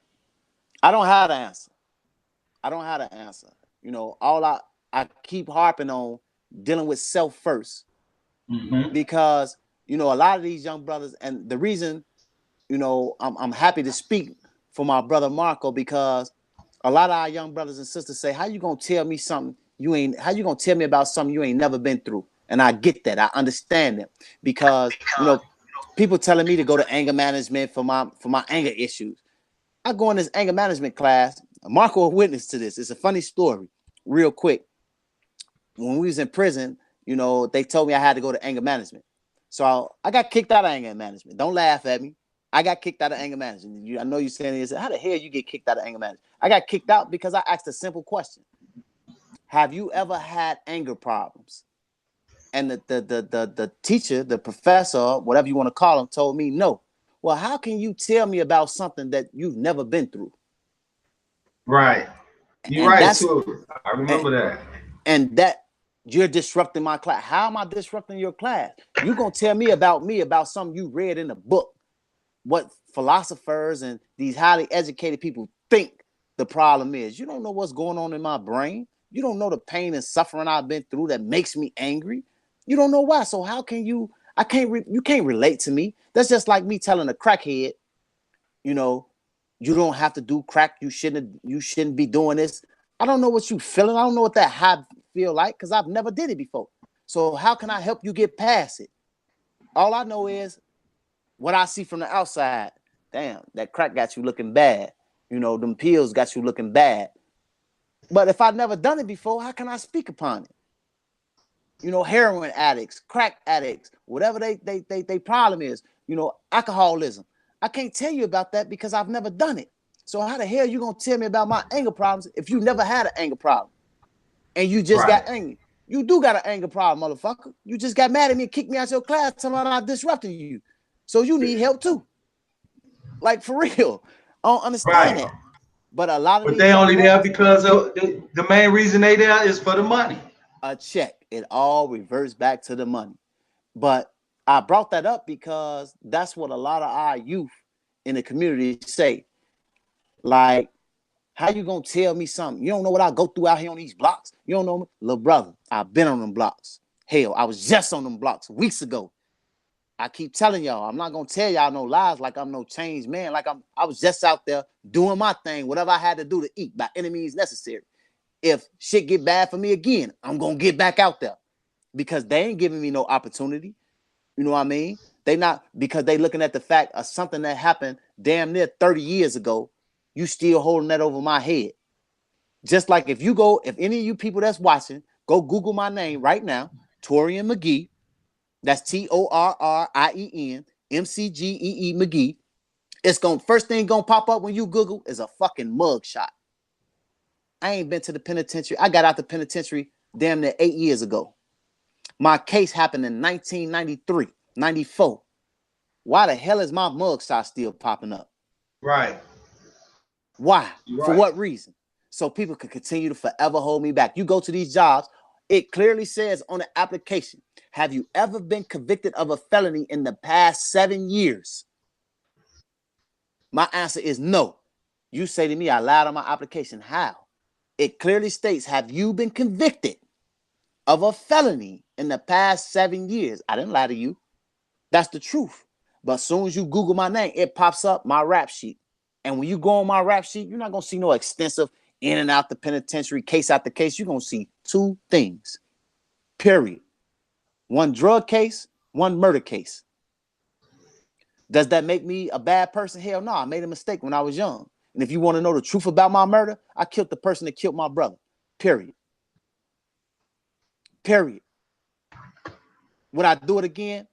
I don't have the answer. You know, all I keep harping on dealing with self first. Mm-hmm. Because, you know, a lot of these young brothers, and the reason, you know, I'm happy to speak for my brother Marco, because a lot of our young brothers and sisters say, how you gonna tell me something how you gonna tell me about something you ain't never been through? And I get that. I understand that, because, you know, people telling me to go to anger management for my anger issues. I go in this anger management class. Marco, a witness to this. It's a funny story, real quick. When we was in prison, you know, they told me I had to go to anger management. So I got kicked out of anger management. Don't laugh at me. I got kicked out of anger management. I know you're saying this. How the hell you get kicked out of anger management? I got kicked out because I asked a simple question. Have you ever had anger problems? And the teacher, the professor, whatever you want to call him, told me no. Well, how can you tell me about something that you've never been through? Right. You're right, too. I remember that. And that you're disrupting my class. How am I disrupting your class? You're going to tell me about something you read in a book, what philosophers and these highly educated people think the problem is. You don't know what's going on in my brain. You don't know the pain and suffering I've been through that makes me angry. You don't know why. So how can you You can't relate to me. That's just like me telling a crackhead, you know, you don't have to do crack. You shouldn't be doing this. I don't know what you feeling. I don't know what that high feel like because I've never did it before. So how can I help you get past it? All I know is what I see from the outside. Damn, that crack got you looking bad. You know, them pills got you looking bad. But if I've never done it before, how can I speak upon it? You know, heroin addicts, crack addicts, whatever they problem is, you know, alcoholism. I can't tell you about that because I've never done it. So how the hell you gonna tell me about my anger problems if you never had an anger problem and you just got angry? You do got an anger problem, motherfucker. You just got mad at me and kicked me out your class telling me I'm disrupting you. So you need help too. Like for real. I don't understand that. But a lot of But these they only there brothers, because of the main reason they there is for the money. a check. It all reverts back to the money. But I brought that up because that's what a lot of our youth in the community say. Like, how you gonna tell me something? You don't know what I go through out here on these blocks. You don't know me? Little brother, I've been on them blocks. Hell, I was just on them blocks weeks ago. I keep telling y'all, I'm not gonna tell y'all no lies like I'm no changed man. Like I was just out there doing my thing, whatever I had to do to eat by any means necessary. If shit get bad for me again, I'm gonna get back out there because they ain't giving me no opportunity. You know what I mean? They not, because they looking at the fact of something that happened damn near 30 years ago. You still holding that over my head. Just like if any of you people that's watching, go Google my name right now, Torian McGee. That's TORRIEN MCGEE McGee. It's first thing gonna pop up when you Google is a fucking mug shot. I ain't been to the penitentiary. I got out the penitentiary damn near 8 years ago. My case happened in 1993, 94. Why the hell is my mugshot still popping up? Right. Why? Right. For what reason? So people can continue to forever hold me back. You go to these jobs, it clearly says on the application, have you ever been convicted of a felony in the past 7 years? My answer is no. You say to me, I lied on my application. How? It clearly states, have you been convicted of a felony in the past 7 years? I didn't lie to you. That's the truth. But as soon as you Google my name, it pops up my rap sheet. And when you go on my rap sheet, you're not going to see no extensive in and out the penitentiary, case after case. You're going to see 2 things, period. 1 drug case, 1 murder case. Does that make me a bad person? Hell no, I made a mistake when I was young. And if you want to know the truth about my murder, I killed the person that killed my brother, period. Period. Would I do it again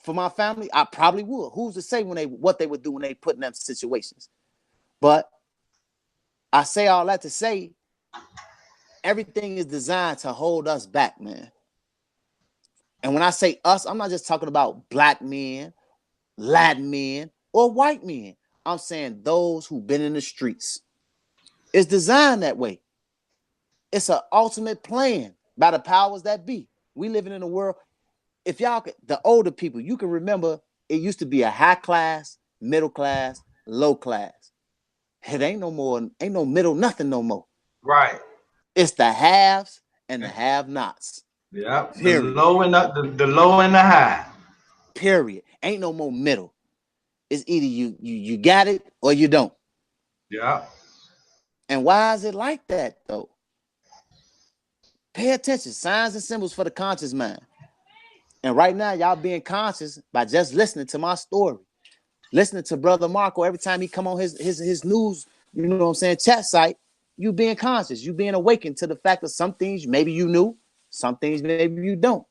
for my family? I probably would. Who's to say what they would do when they put in them situations? But I say all that to say everything is designed to hold us back, man. And when I say us, I'm not just talking about black men, Latin men, or white men. I'm saying those who've been in the streets. It's designed that way. It's an ultimate plan by the powers that be. We living in a world. If y'all, the older people, you can remember it used to be a high class, middle class, low class. It ain't no more, ain't no middle, nothing no more. Right. It's the haves and the have-nots. Yeah. The low and the low and the high. Period. Ain't no more middle. It's either you got it or you don't. Yeah. And why is it like that though? Pay attention. Signs and symbols for the conscious mind. And right now, y'all being conscious by just listening to my story. Listening to Brother Marco every time he come on his news, you know what I'm saying, chat site, you being conscious, you being awakened to the fact that some things maybe you knew, some things maybe you don't.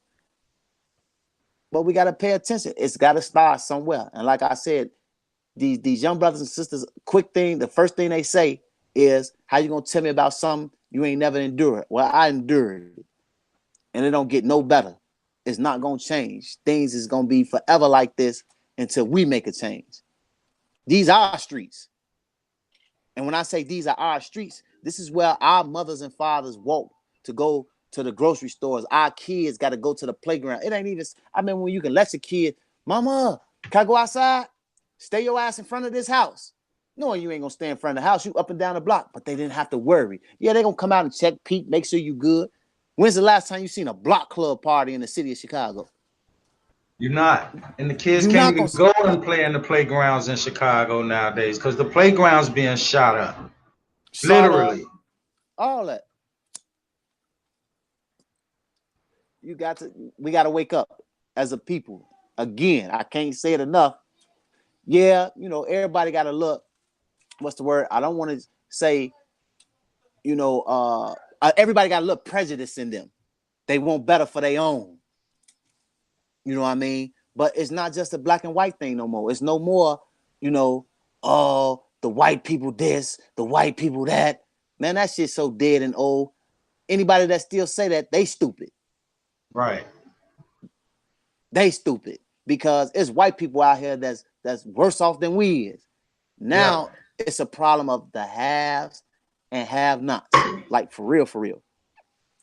But we got to pay attention. It's got to start somewhere. And like I said, these young brothers and sisters, quick thing, the first thing they say is, how you going to tell me about something you ain't never endured? Well, I endured it. And it don't get no better. It's not going to change. Things is going to be forever like this until we make a change. These are our streets. And when I say these are our streets, this is where our mothers and fathers walk to go to the grocery stores. Our kids got to go to the playground. It ain't even, I mean, when you can let your kid, mama, can I go outside? Stay your ass in front of this house. Knowing you ain't going to stay in front of the house, you up and down the block, but they didn't have to worry. Yeah, they going to come out and check, peek, make sure you good. When's the last time you seen a block club party in the city of Chicago? You're not. And the kids You're can't not even gonna go and play in the playgrounds in Chicago nowadays because the playgrounds being shot up. start up Literally. all that. We got to wake up as a people. Again, I can't say it enough. Yeah, everybody got to look. What's the word? I don't want to say, everybody got to look prejudice in them. They want better for their own. You know what I mean? But it's not just a black and white thing no more. It's no more, the white people this, the white people that. Man, that shit's so dead and old. Anybody that still say that, they stupid. Right. They stupid. Because it's white people out here that's worse off than we is. Now it's a problem of the haves and have-nots. Like for real, for real.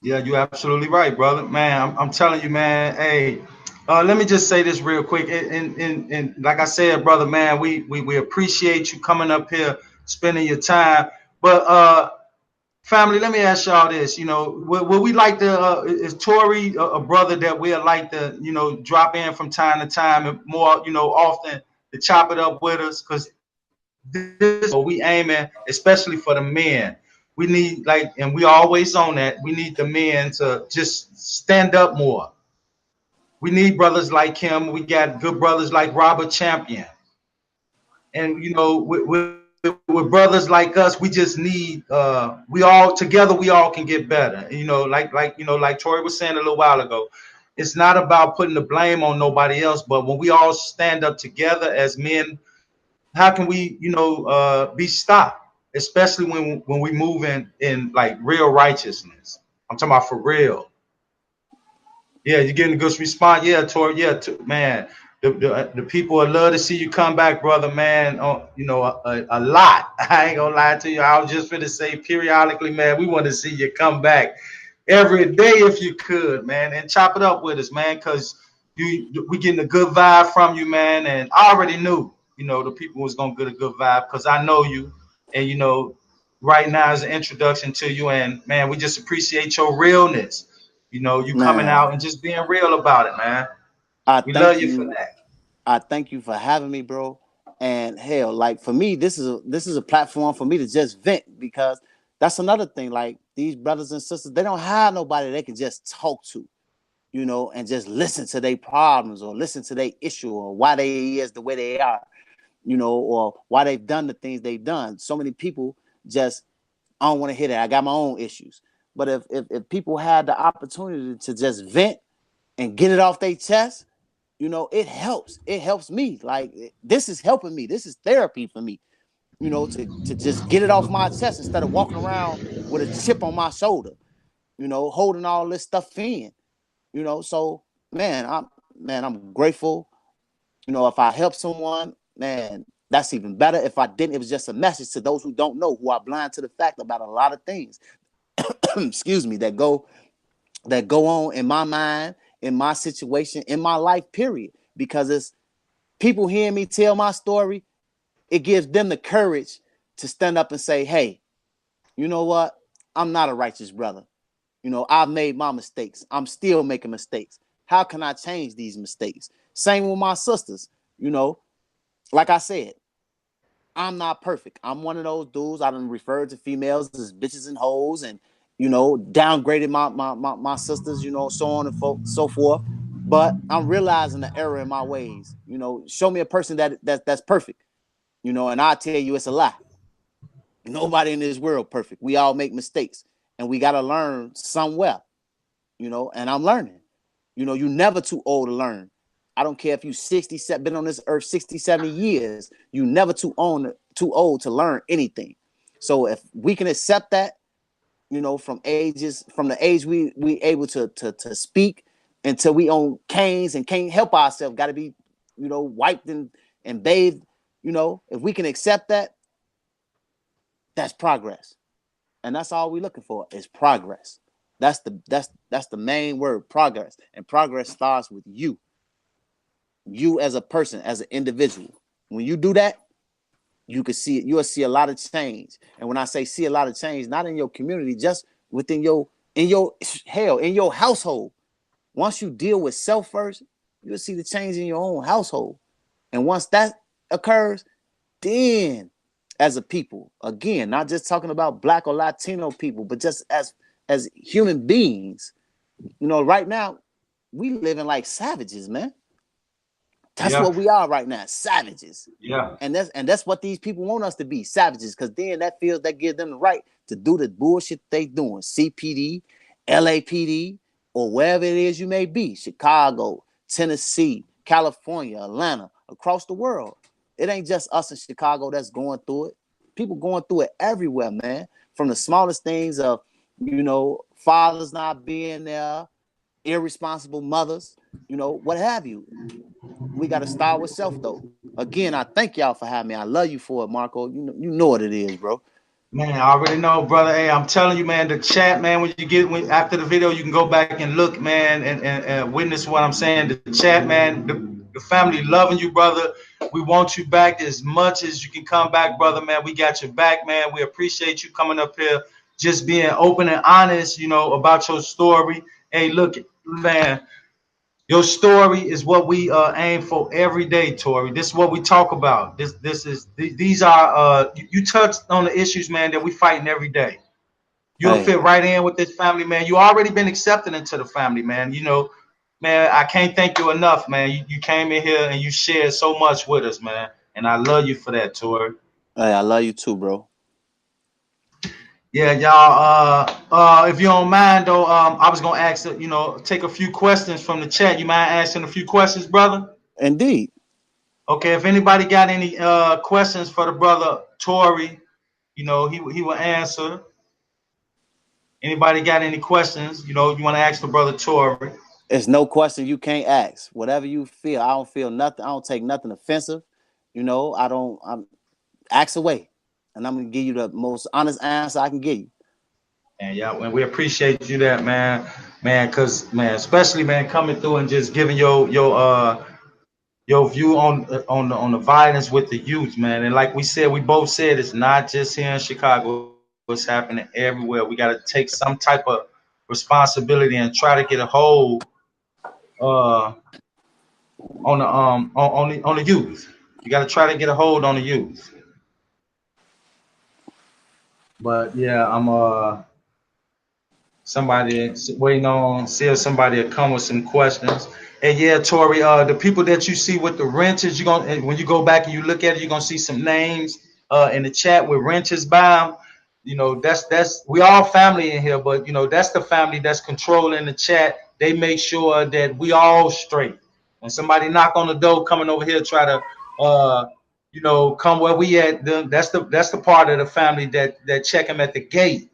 Yeah, you're absolutely right, brother. Man, I'm telling you, man. Hey, let me just say this real quick. And like I said, brother, man, we appreciate you coming up here, spending your time. But family, let me ask y'all this. Would we like to? Is Tori a brother that we'd like to, drop in from time to time and more, often to chop it up with us? Because this is what we aiming, especially for the men. We need and we always on that. We need the men to just stand up more. We need brothers like him. We got good brothers like Robert Champion, and with brothers like us, we just need. We all together. We all can get better. Like Tori was saying a little while ago. It's not about putting the blame on nobody else, but when we all stand up together as men, how can we, be stopped? Especially when we move in like real righteousness. I'm talking about for real. Yeah, you're getting a good response. Yeah, Tori. Yeah, man. The people would love to see you come back, brother, man. A lot. I ain't gonna lie to you. I was just gonna say periodically, man. We want to see you come back every day if you could, man, and chop it up with us, man, because we getting a good vibe from you, man. And I already knew, the people was gonna get a good vibe because I know you, and right now is an introduction to you, and man, we just appreciate your realness. You coming Man, out and just being real about it, man. I We love thank you for you. that. I thank you for having me, bro. And hell, like for me, this is a platform for me to just vent because that's another thing. Like these brothers and sisters, they don't have nobody they can just talk to, and just listen to their problems or listen to their issue or why they is the way they are, or why they've done the things they've done. So many people just I don't want to hear that. I got my own issues. But if people had the opportunity to just vent and get it off their chest, it helps. It helps me. Like this is helping me. This is therapy for me, to just get it off my chest instead of walking around with a chip on my shoulder, holding all this stuff in, So I'm grateful. If I help someone, man, that's even better. If I didn't, it was just a message to those who don't know, who are blind to the fact about a lot of things, excuse me, that go on in my mind, in my situation, in my life, period. Because it's people hearing me tell my story, it gives them the courage to stand up and say, hey, you know what? I'm not a righteous brother. I've made my mistakes. I'm still making mistakes. How can I change these mistakes? Same with my sisters. Like I said, I'm not perfect. I'm one of those dudes. I done referred to females as bitches and hoes and, downgraded my sisters, so on and so forth. But I'm realizing the error in my ways. Show me a person that's perfect, and I'll tell you it's a lie. Nobody in this world perfect. We all make mistakes and we got to learn somewhere, and I'm learning. You're never too old to learn. I don't care if you 67, been on this earth 60, 70 years, you never too old to learn anything. So if we can accept that, from the age we able to speak until we own canes and can't help ourselves, got to be, wiped and bathed, if we can accept that, that's progress. And that's all we're looking for is progress. That's the main word, progress. And progress starts with you. You as a person, as an individual. When you do that, you'll see a lot of change. And when I say see a lot of change, not in your community, just within in your household. Once you deal with self first, you'll see the change in your own household. And once that occurs, then as a people, again, not just talking about Black or Latino people, but just as human beings, you know, right now we living like savages, man. That's what we are right now, savages. Yeah. And that's what these people want us to be, savages, because then that gives them the right to do the bullshit they doing. CPD, LAPD, or wherever it is you may be, Chicago, Tennessee, California, Atlanta, across the world. It ain't just us in Chicago that's going through it. People going through it everywhere, man. From the smallest things of, you know, fathers not being there, irresponsible mothers, you know, what have you. We got to start with self, though. Again, I thank y'all for having me. I love you for it, Marco. You know what it is, bro. Man, I already know, brother. Hey, I'm telling you, man, the chat, man, after the video, you can go back and look, man, and witness what I'm saying. The chat, man, the family loving you, brother. We want you back as much as you can come back, brother, man. We got your back, man. We appreciate you coming up here, just being open and honest, you know, about your story. Hey, look, man, your story is what we aim for every day, Tori. This is what we talk about. These are you touched on the issues, man, that we fighting every day. You'll fit right in with this family, man. You already been accepted into the family, man. You know, man, I can't thank you enough, man. You came in here and you shared so much with us, man. And I love you for that, Tori. Hey, I love you too, bro. Yeah, y'all. If you don't mind, though, I was gonna ask, you know, take a few questions from the chat. You mind asking a few questions, brother? Indeed. Okay, if anybody got any questions for the brother Tori, you know, he will answer. Anybody got any questions? You know, you want to ask the brother Tori? It's no question you can't ask. Whatever you feel, I don't feel nothing. I don't take nothing offensive. You know, I'm ask away, and I'm gonna give you the most honest answer I can give you. And yeah, man, we appreciate you that, man, cause man, especially man, coming through and just giving your view on the violence with the youth, man. And like we said, we both said it's not just here in Chicago, it's happening everywhere. We got to take some type of responsibility and try to get a hold on the youth. You got to try to get a hold on the youth. But yeah, I'm somebody waiting on see if somebody will come with some questions. And yeah, Tori, the people that you see with the wrenches, you're gonna when you go back and you look at it, you're gonna see some names in the chat with wrenches by them. You know, that's we all family in here, but you know, that's the family that's controlling the chat. They make sure that we all straight. When somebody knock on the door coming over here, try to you know, come where we at, that's the part of the family that check them at the gate.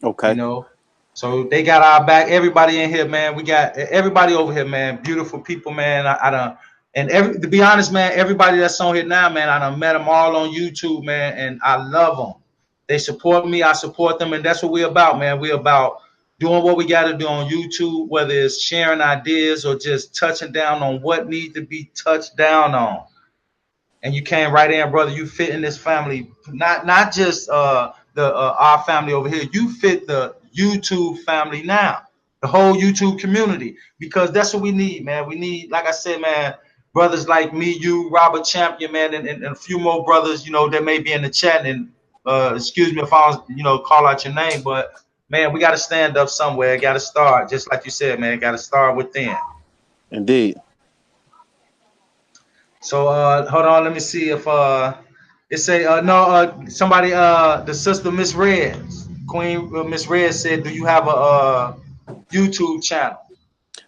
Okay. You know. So they got our back. Everybody in here, man. We got everybody over here, man. Beautiful people, man. I done, and to be honest, man, everybody that's on here now, man, I done met them all on YouTube, man, and I love them. They support me. I support them, and that's what we're about, man. We're about doing what we got to do on YouTube, whether it's sharing ideas or just touching down on what needs to be touched down on. And you came right in, brother. You fit in this family, not just our family over here. You fit the YouTube family now, the whole YouTube community, because that's what we need, man. We need, like I said, man, brothers like me, you, Robert Champion, man, and a few more brothers, you know, that may be in the chat. And excuse me if I was, you know, call out your name, but man, we got to stand up somewhere. Got to start, just like you said, man. Got to start within. Indeed. So hold on, let me see if it say no somebody the sister Miss Red, Queen Miss Red said, do you have a YouTube channel?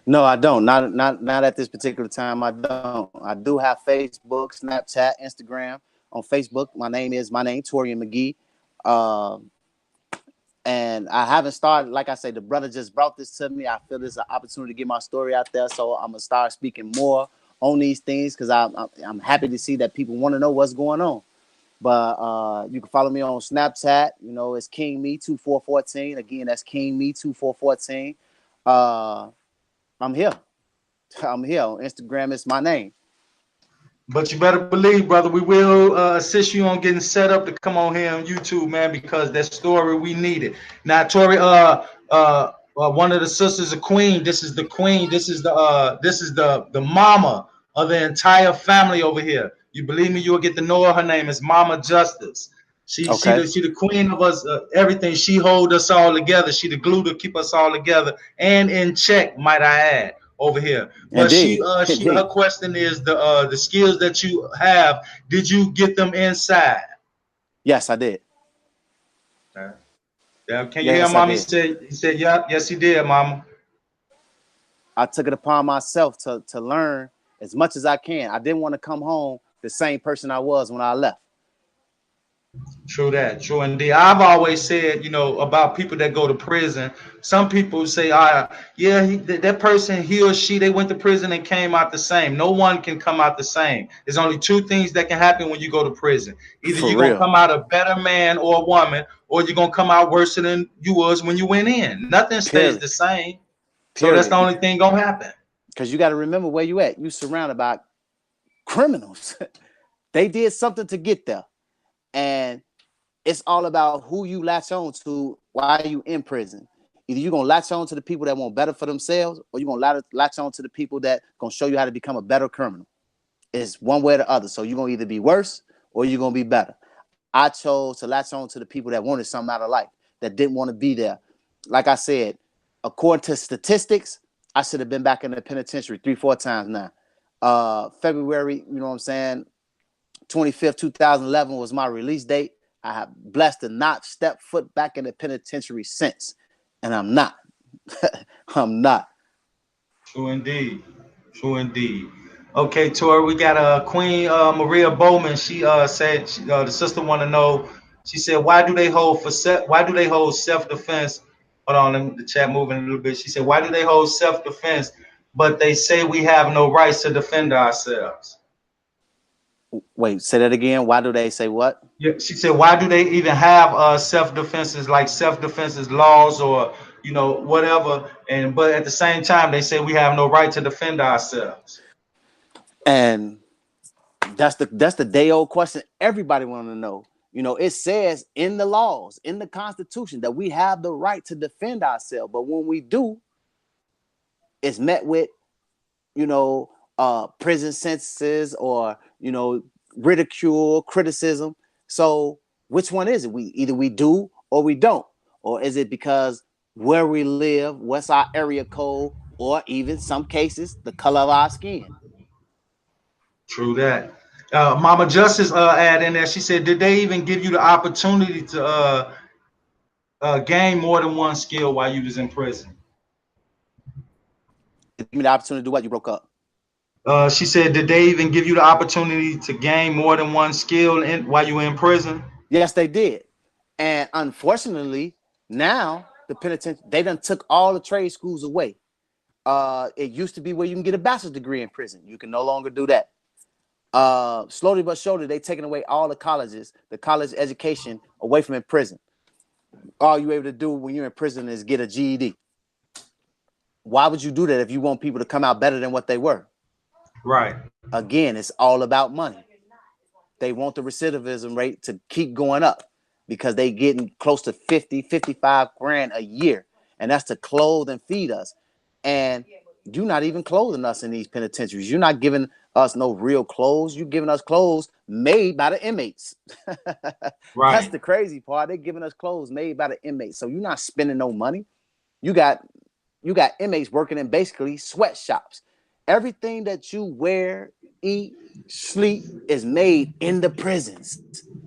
No, I don't. Not at this particular time. I don't. I do have Facebook, Snapchat, Instagram. On Facebook, my name, Torian McGee. And I haven't started, like I say, the brother just brought this to me. I feel this is an opportunity to get my story out there. So I'm gonna start speaking more on these things because I'm happy to see that people want to know what's going on. But you can follow me on Snapchat. You know, it's King Me 2414. Again, that's King Me 2414. I'm here. I'm here. On Instagram, it's my name. But you better believe, brother, we will assist you on getting set up to come on here on YouTube, man, because that story, we need it. Now, Tori, one of the sisters, a queen. This is the queen. This is the mama of the entire family over here. You believe me? You'll get to know her. Her name is Mama Justice. Okay. She the queen of us. Everything. She hold us all together. She the glue to keep us all together and in check, might I add, over here. But Indeed. her question is the skills that you have. Did you get them inside? Yes, I did. Okay. Yeah, can you hear Yes, I Mommy? did. He said, yeah, yes, he did, Mama. I took it upon myself to learn as much as I can. I didn't want to come home the same person I was when I left. True that, true indeed. I've always said, about people that go to prison. Some people say, yeah, that person, he or she, they went to prison and came out the same. No one can come out the same. There's only two things that can happen when you go to prison. Either For you're going to real. come out a better man or a woman, or you're going to come out worse than you was when you went in. Nothing stays Period. the same. So that's the Period. only thing going to happen. Because you got to remember where you at. You surrounded by criminals. They did something to get there. And it's all about who you latch on to while you in prison. Either you're going to latch on to the people that want better for themselves, or you're going to latch on to the people that going to show you how to become a better criminal. It's one way or the other. So you're going to either be worse or you're going to be better. I chose to latch on to the people that wanted something out of life, that didn't want to be there. Like I said, according to statistics, I should have been back in the penitentiary 3-4 times now. February, 25th, 2011 was my release date. I have blessed to not step foot back in the penitentiary since. And I'm not. I'm not. True indeed. True indeed. Okay, Tori, we got Queen Maria Bowman. She said the sister want to know. She said, why do they hold self defense? Hold on, let me, the chat moving a little bit. She said, why do they hold self defense, but they say we have no rights to defend ourselves? Wait, say that again. Why do they say what? Yeah, she said, why do they even have self defenses, like self defenses laws or whatever? But at the same time, they say we have no right to defend ourselves. And that's the day old question everybody want to know. It says in the laws, in the Constitution, that we have the right to defend ourselves. But when we do, it's met with, prison sentences or, ridicule, criticism. So which one is it? Either we do or we don't. Or is it because where we live, what's our area code, or even some cases, the color of our skin? True that. Mama Justice add in there. She said, did they even give you the opportunity to gain more than one skill while you was in prison? Give me the opportunity to do what? You broke up. She said, did they even give you the opportunity to gain more than one skill while you were in prison? Yes, they did. And unfortunately, now the penitentiary, they done took all the trade schools away. It used to be where you can get a bachelor's degree in prison. You can no longer do that. Slowly but surely, they taking away all the colleges, the college education away from in prison. All you're able to do when you're in prison is get a GED. Why would you do that if you want people to come out better than what they were? Right. Again, it's all about money. They want the recidivism rate to keep going up because they getting close to 50, 55 grand a year. And that's to clothe and feed us. And you're not even clothing us in these penitentiaries. You're not giving us no real clothes. You're giving us clothes made by the inmates. Right. That's the crazy part. They're giving us clothes made by the inmates. So you're not spending no money. You got inmates working in basically sweatshops. Everything that you wear, eat, sleep is made in the prisons.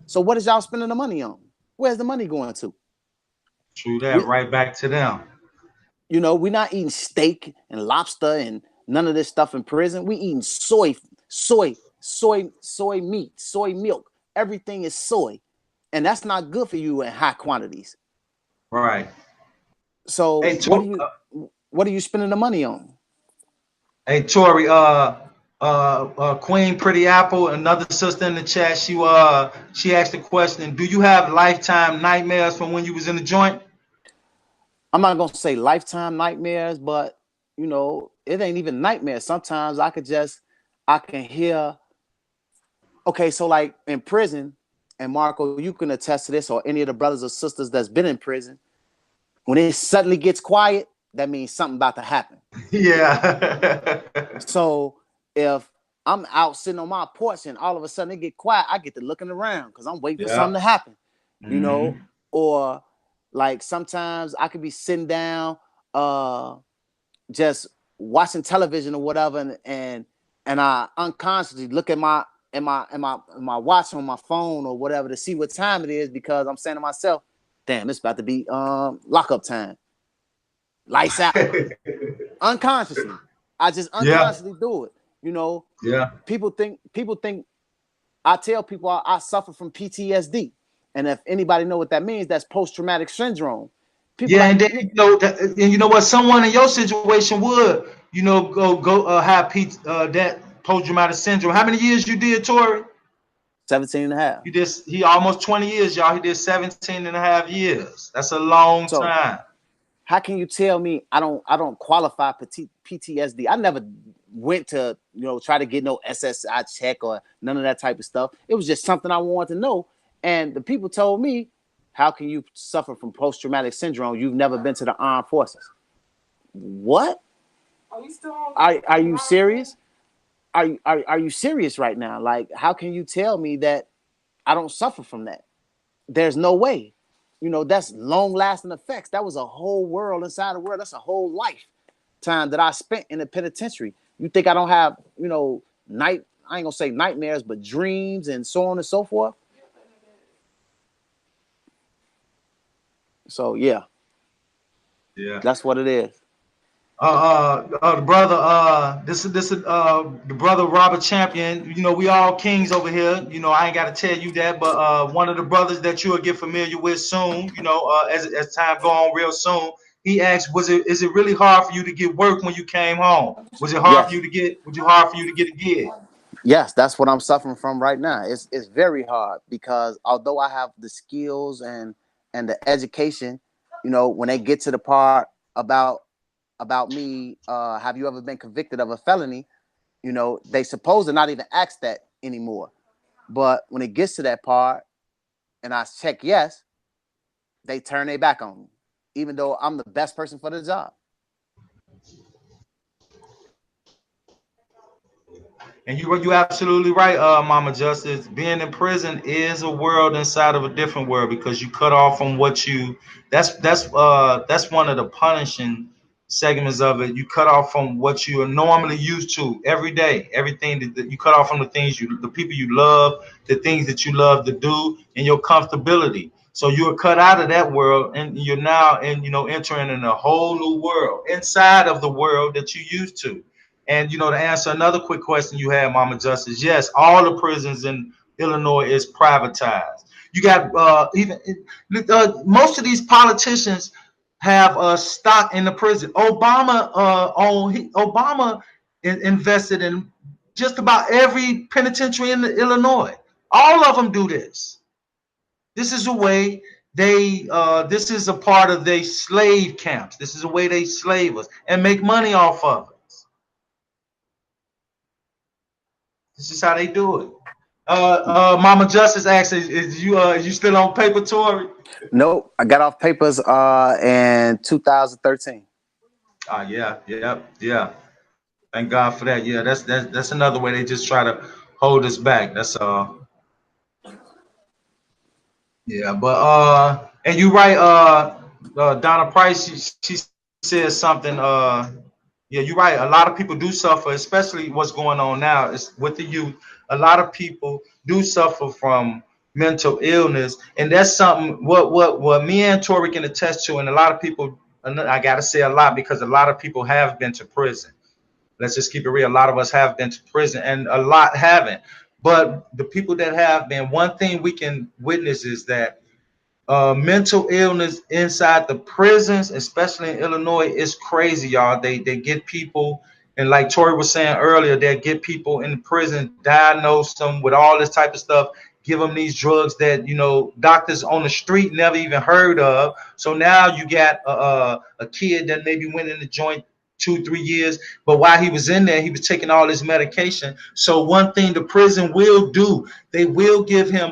So what is y'all spending the money on? Where's the money going to? True that. Right back to them. We're not eating steak and lobster and none of this stuff in prison. We eating soy meat, soy milk. Everything is soy. And that's not good for you in high quantities. Right. So hey, what are you spending the money on? Hey, Tori, Queen Pretty Apple, another sister in the chat, she asked a question. Do you have lifetime nightmares from when you was in the joint? I'm not gonna say lifetime nightmares, but it ain't even nightmares. Sometimes I can hear. Okay, so like in prison, and Marco, you can attest to this, or any of the brothers or sisters that's been in prison, when it suddenly gets quiet, that means something about to happen. Yeah. So if I'm out sitting on my porch and all of a sudden it get quiet, I get to looking around because I'm waiting for something to happen, you know. Or like sometimes I could be sitting down, just watching television or whatever, and I unconsciously look at my watch on my phone or whatever to see what time it is, because I'm saying to myself, damn, it's about to be lockup time. Lights out. Unconsciously. I just unconsciously do it. You know, people think I tell people I suffer from PTSD. And if anybody know what that means, that's post-traumatic syndrome. People and then, and you know what, someone in your situation would, go have that post-traumatic syndrome. How many years you did, Tori? 17 and a half. He almost 20 years, y'all. He did 17 and a half years. That's a long time. How can you tell me I don't qualify for PTSD? I never went to, try to get no SSI check or none of that type of stuff. It was just something I wanted to know. And the people told me, how can you suffer from post-traumatic syndrome? You've never been to the armed forces. What? Are you serious? Are you serious right now? Like, how can you tell me that I don't suffer from that? There's no way. That's long-lasting effects. That was a whole world inside the world. That's a whole lifetime that I spent in the penitentiary. You think I don't have, I ain't gonna say nightmares, but dreams and so on and so forth? So yeah, that's what it is. The brother, this is the brother Robert Champion. We all kings over here. I ain't got to tell you that, but one of the brothers that you'll get familiar with soon. As time go on real soon. He asked, is it really hard for you to get work when you came home? Was it hard for you to get? Was it hard for you to get a gig? Yes, that's what I'm suffering from right now. It's very hard, because although I have the skills and the education, when they get to the part about me, have you ever been convicted of a felony? They supposed to not even ask that anymore. But when it gets to that part and I check yes, they turn their back on me, even though I'm the best person for the job. And you're absolutely right, Mama Justice. Being in prison is a world inside of a different world, because you cut off from what you. That's one of the punishing segments of it. You cut off from what you are normally used to every day. Everything that you cut off from the people you love, the things that you love to do, and your comfortability. So you are cut out of that world, and you're now entering in a whole new world inside of the world that you used to. And to answer another quick question you had, Mama Justice, yes, all the prisons in Illinois is privatized. You got even most of these politicians have stock in the prison. Obama invested in just about every penitentiary in Illinois. All of them do this. This is a way this is a part of their slave camps. This is a way they slave us and make money off of it. This is how they do it. Mama Justice asks, is you still on paper, Tori? Nope, I got off papers in 2013. Yeah. Thank God for that. Yeah, that's another way they just try to hold us back. That's Yeah, but and you're right. Donna Price, she said something. Yeah, you're right. A lot of people do suffer, especially what's going on now is with the youth. A lot of people do suffer from mental illness, and that's something what me and Tori can attest to. And a lot of people, I gotta say a lot, because a lot of people have been to prison. Let's just keep it real. A lot of us have been to prison, and a lot haven't. But the people that have been, one thing we can witness is that mental illness inside the prisons, especially in Illinois, is crazy, y'all. They get people, and like Tori was saying earlier, they get people in prison, diagnose them with all this type of stuff, give them these drugs that doctors on the street never even heard of. So now you got a kid that maybe went in the joint 2-3 years, but while he was in there, he was taking all this medication. So one thing the prison will do, they will give him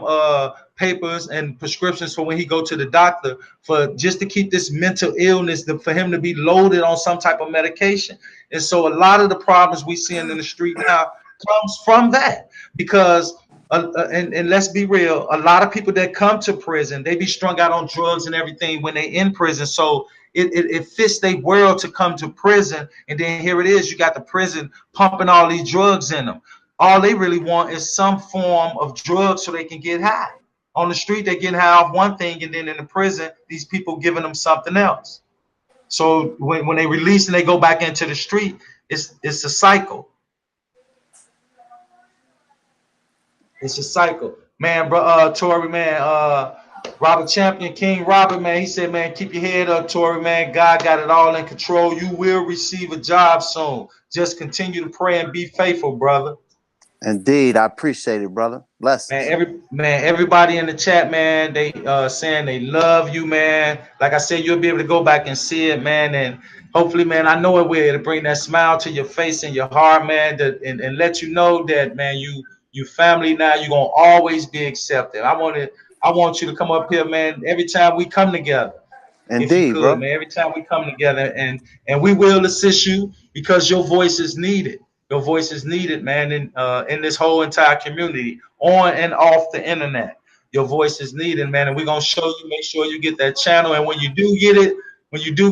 papers and prescriptions for when he go to the doctor for just to keep this mental illness, for him to be loaded on some type of medication. And so a lot of the problems we seeing in the street now comes from that, because and let's be real, a lot of people that come to prison, they be strung out on drugs and everything when they in prison. So it fits their world to come to prison, and then here it is, you got the prison pumping all these drugs in them. All they really want is some form of drugs so they can get high. On the street, they're getting high off one thing, and then in the prison, these people giving them something else. So when they release and they go back into the street, it's a cycle. It's a cycle, man. Bro, Tory, man. Robert Champion, King Robert, man. He said, man, keep your head up, Tory, man. God got it all in control. You will receive a job soon. Just continue to pray and be faithful, brother. Indeed, I appreciate it, brother. Blessings. Everybody in the chat, man, they saying they love you, man. Like I said, you'll be able to go back and see it, man, and hopefully, man, I know it will, to bring that smile to your face and your heart, man, and let you know that, man, you family now. You're gonna always be accepted. I want you to come up here, man, every time we come together. Indeed, if you could, bro. man, every time we come together, and we will assist you, because your voice is needed. Your voice is needed, man, in this whole entire community, on and off the internet. Your voice is needed, man, and we're gonna show you. Make sure you get that channel, and when you do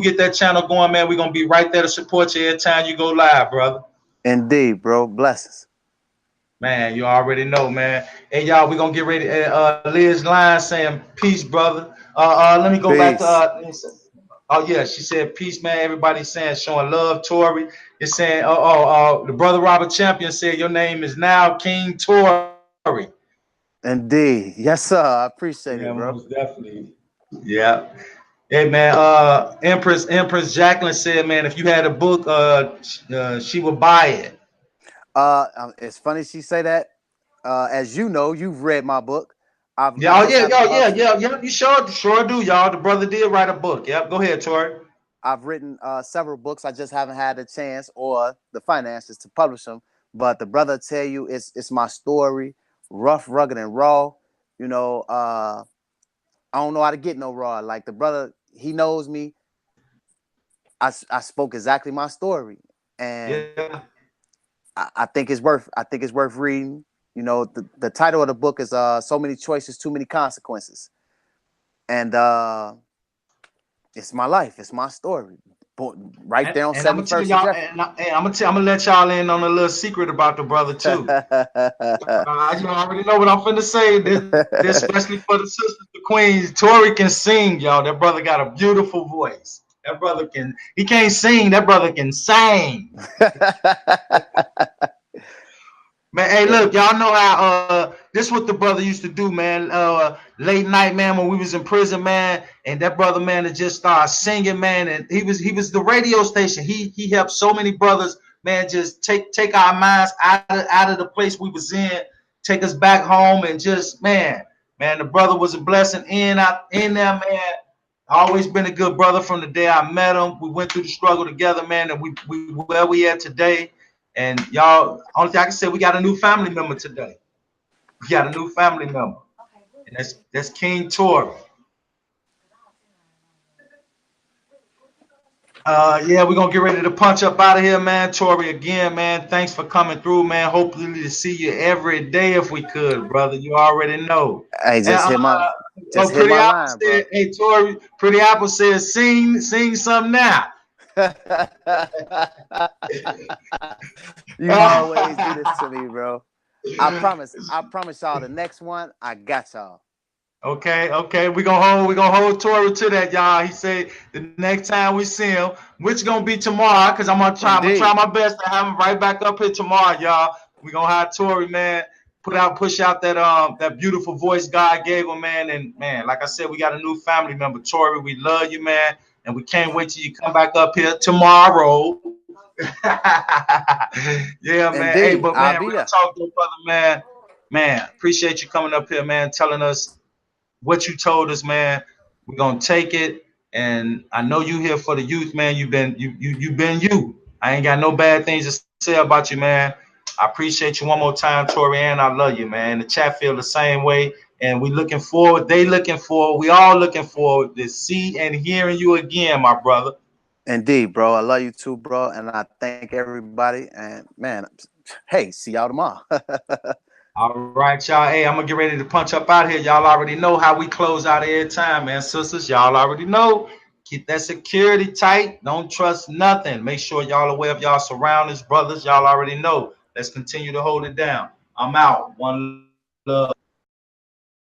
get that channel going, man, we're gonna be right there to support you every time you go live, brother. Indeed, bro. Blessings. Man, you already know, man. Hey, y'all, we're gonna get ready. Liz Line saying peace, brother. Let me go back to oh yeah, she said peace, man. Everybody's saying showing love. Tory is saying, the brother Robert Champion said your name is now King Tory. Indeed, yes, sir. I appreciate it, bro. Most definitely. Yeah. Hey, man. Empress Jacqueline said, man, if you had a book, she would buy it. It's funny she say that. As you know, you've read my book. Yeah. You sure do, y'all. The brother did write a book. Yep. Go ahead, Tory. I've written several books. I just haven't had the chance or the finances to publish them. But the brother tell you it's my story, rough, rugged, and raw. You know, I don't know how to get no raw. Like the brother, he knows me. I spoke exactly my story, and yeah. I think it's worth reading. You know, the title of the book is So Many Choices, Too Many Consequences. And it's my life. It's my story. Right there on 71st. I'm gonna let y'all in on a little secret about the brother too. You already know what I'm finna say. This especially for the sisters, the queens. Tory can sing, y'all. That brother got a beautiful voice. That brother he can't sing. That brother can sing. Man, hey, look, y'all know how this is what the brother used to do, man. Late night, man, when we was in prison, man, and that brother, man, that just started singing, man, and he was the radio station. He helped so many brothers, man, just take our minds out of the place we was in, take us back home, and just man, the brother was a blessing in there, man. Always been a good brother from the day I met him. We went through the struggle together, man, and we where we at today. And y'all, only thing I can say, we got a new family member today. We got a new family member, and that's King Tory. Yeah, we're gonna get ready to punch up out of here, man. Tory, again, man, thanks for coming through, man. Hopefully to see you every day if we could, brother. You already know. Hey, just hit my line, bro. Hey, Tory, Pretty Apple says, sing something now. You always do this to me, bro. I promise y'all the next one, I got y'all. Okay. We're gonna hold Tory to that, y'all. He said the next time we see him, which gonna be tomorrow, because I'm gonna try my best to have him right back up here tomorrow, y'all. We're gonna have Tory, man, push out that beautiful voice God gave him, man. And man, like I said, we got a new family member, Tory. We love you, man. And we can't wait till you come back up here tomorrow. Yeah, man. Indeed. Hey, but man, real talk to brother, man. Man, appreciate you coming up here, man, telling us what you told us, man. We're gonna take it. And I know you here for the youth, man. You've been you. I ain't got no bad things to say about you, man. I appreciate you one more time, Tory, and I love you, man. The chat feel the same way. And we looking forward, they looking forward, we all looking forward to see and hearing you again, my brother. Indeed, bro. I love you too, bro. And I thank everybody. And man, hey, see y'all tomorrow. All right, y'all. Hey, I'm gonna get ready to punch up out here. Y'all already know how we close out every time, man. Sisters, y'all already know. Keep that security tight. Don't trust nothing. Make sure y'all aware of y'all surroundings, brothers. Y'all already know. Let's continue to hold it down. I'm out. One love.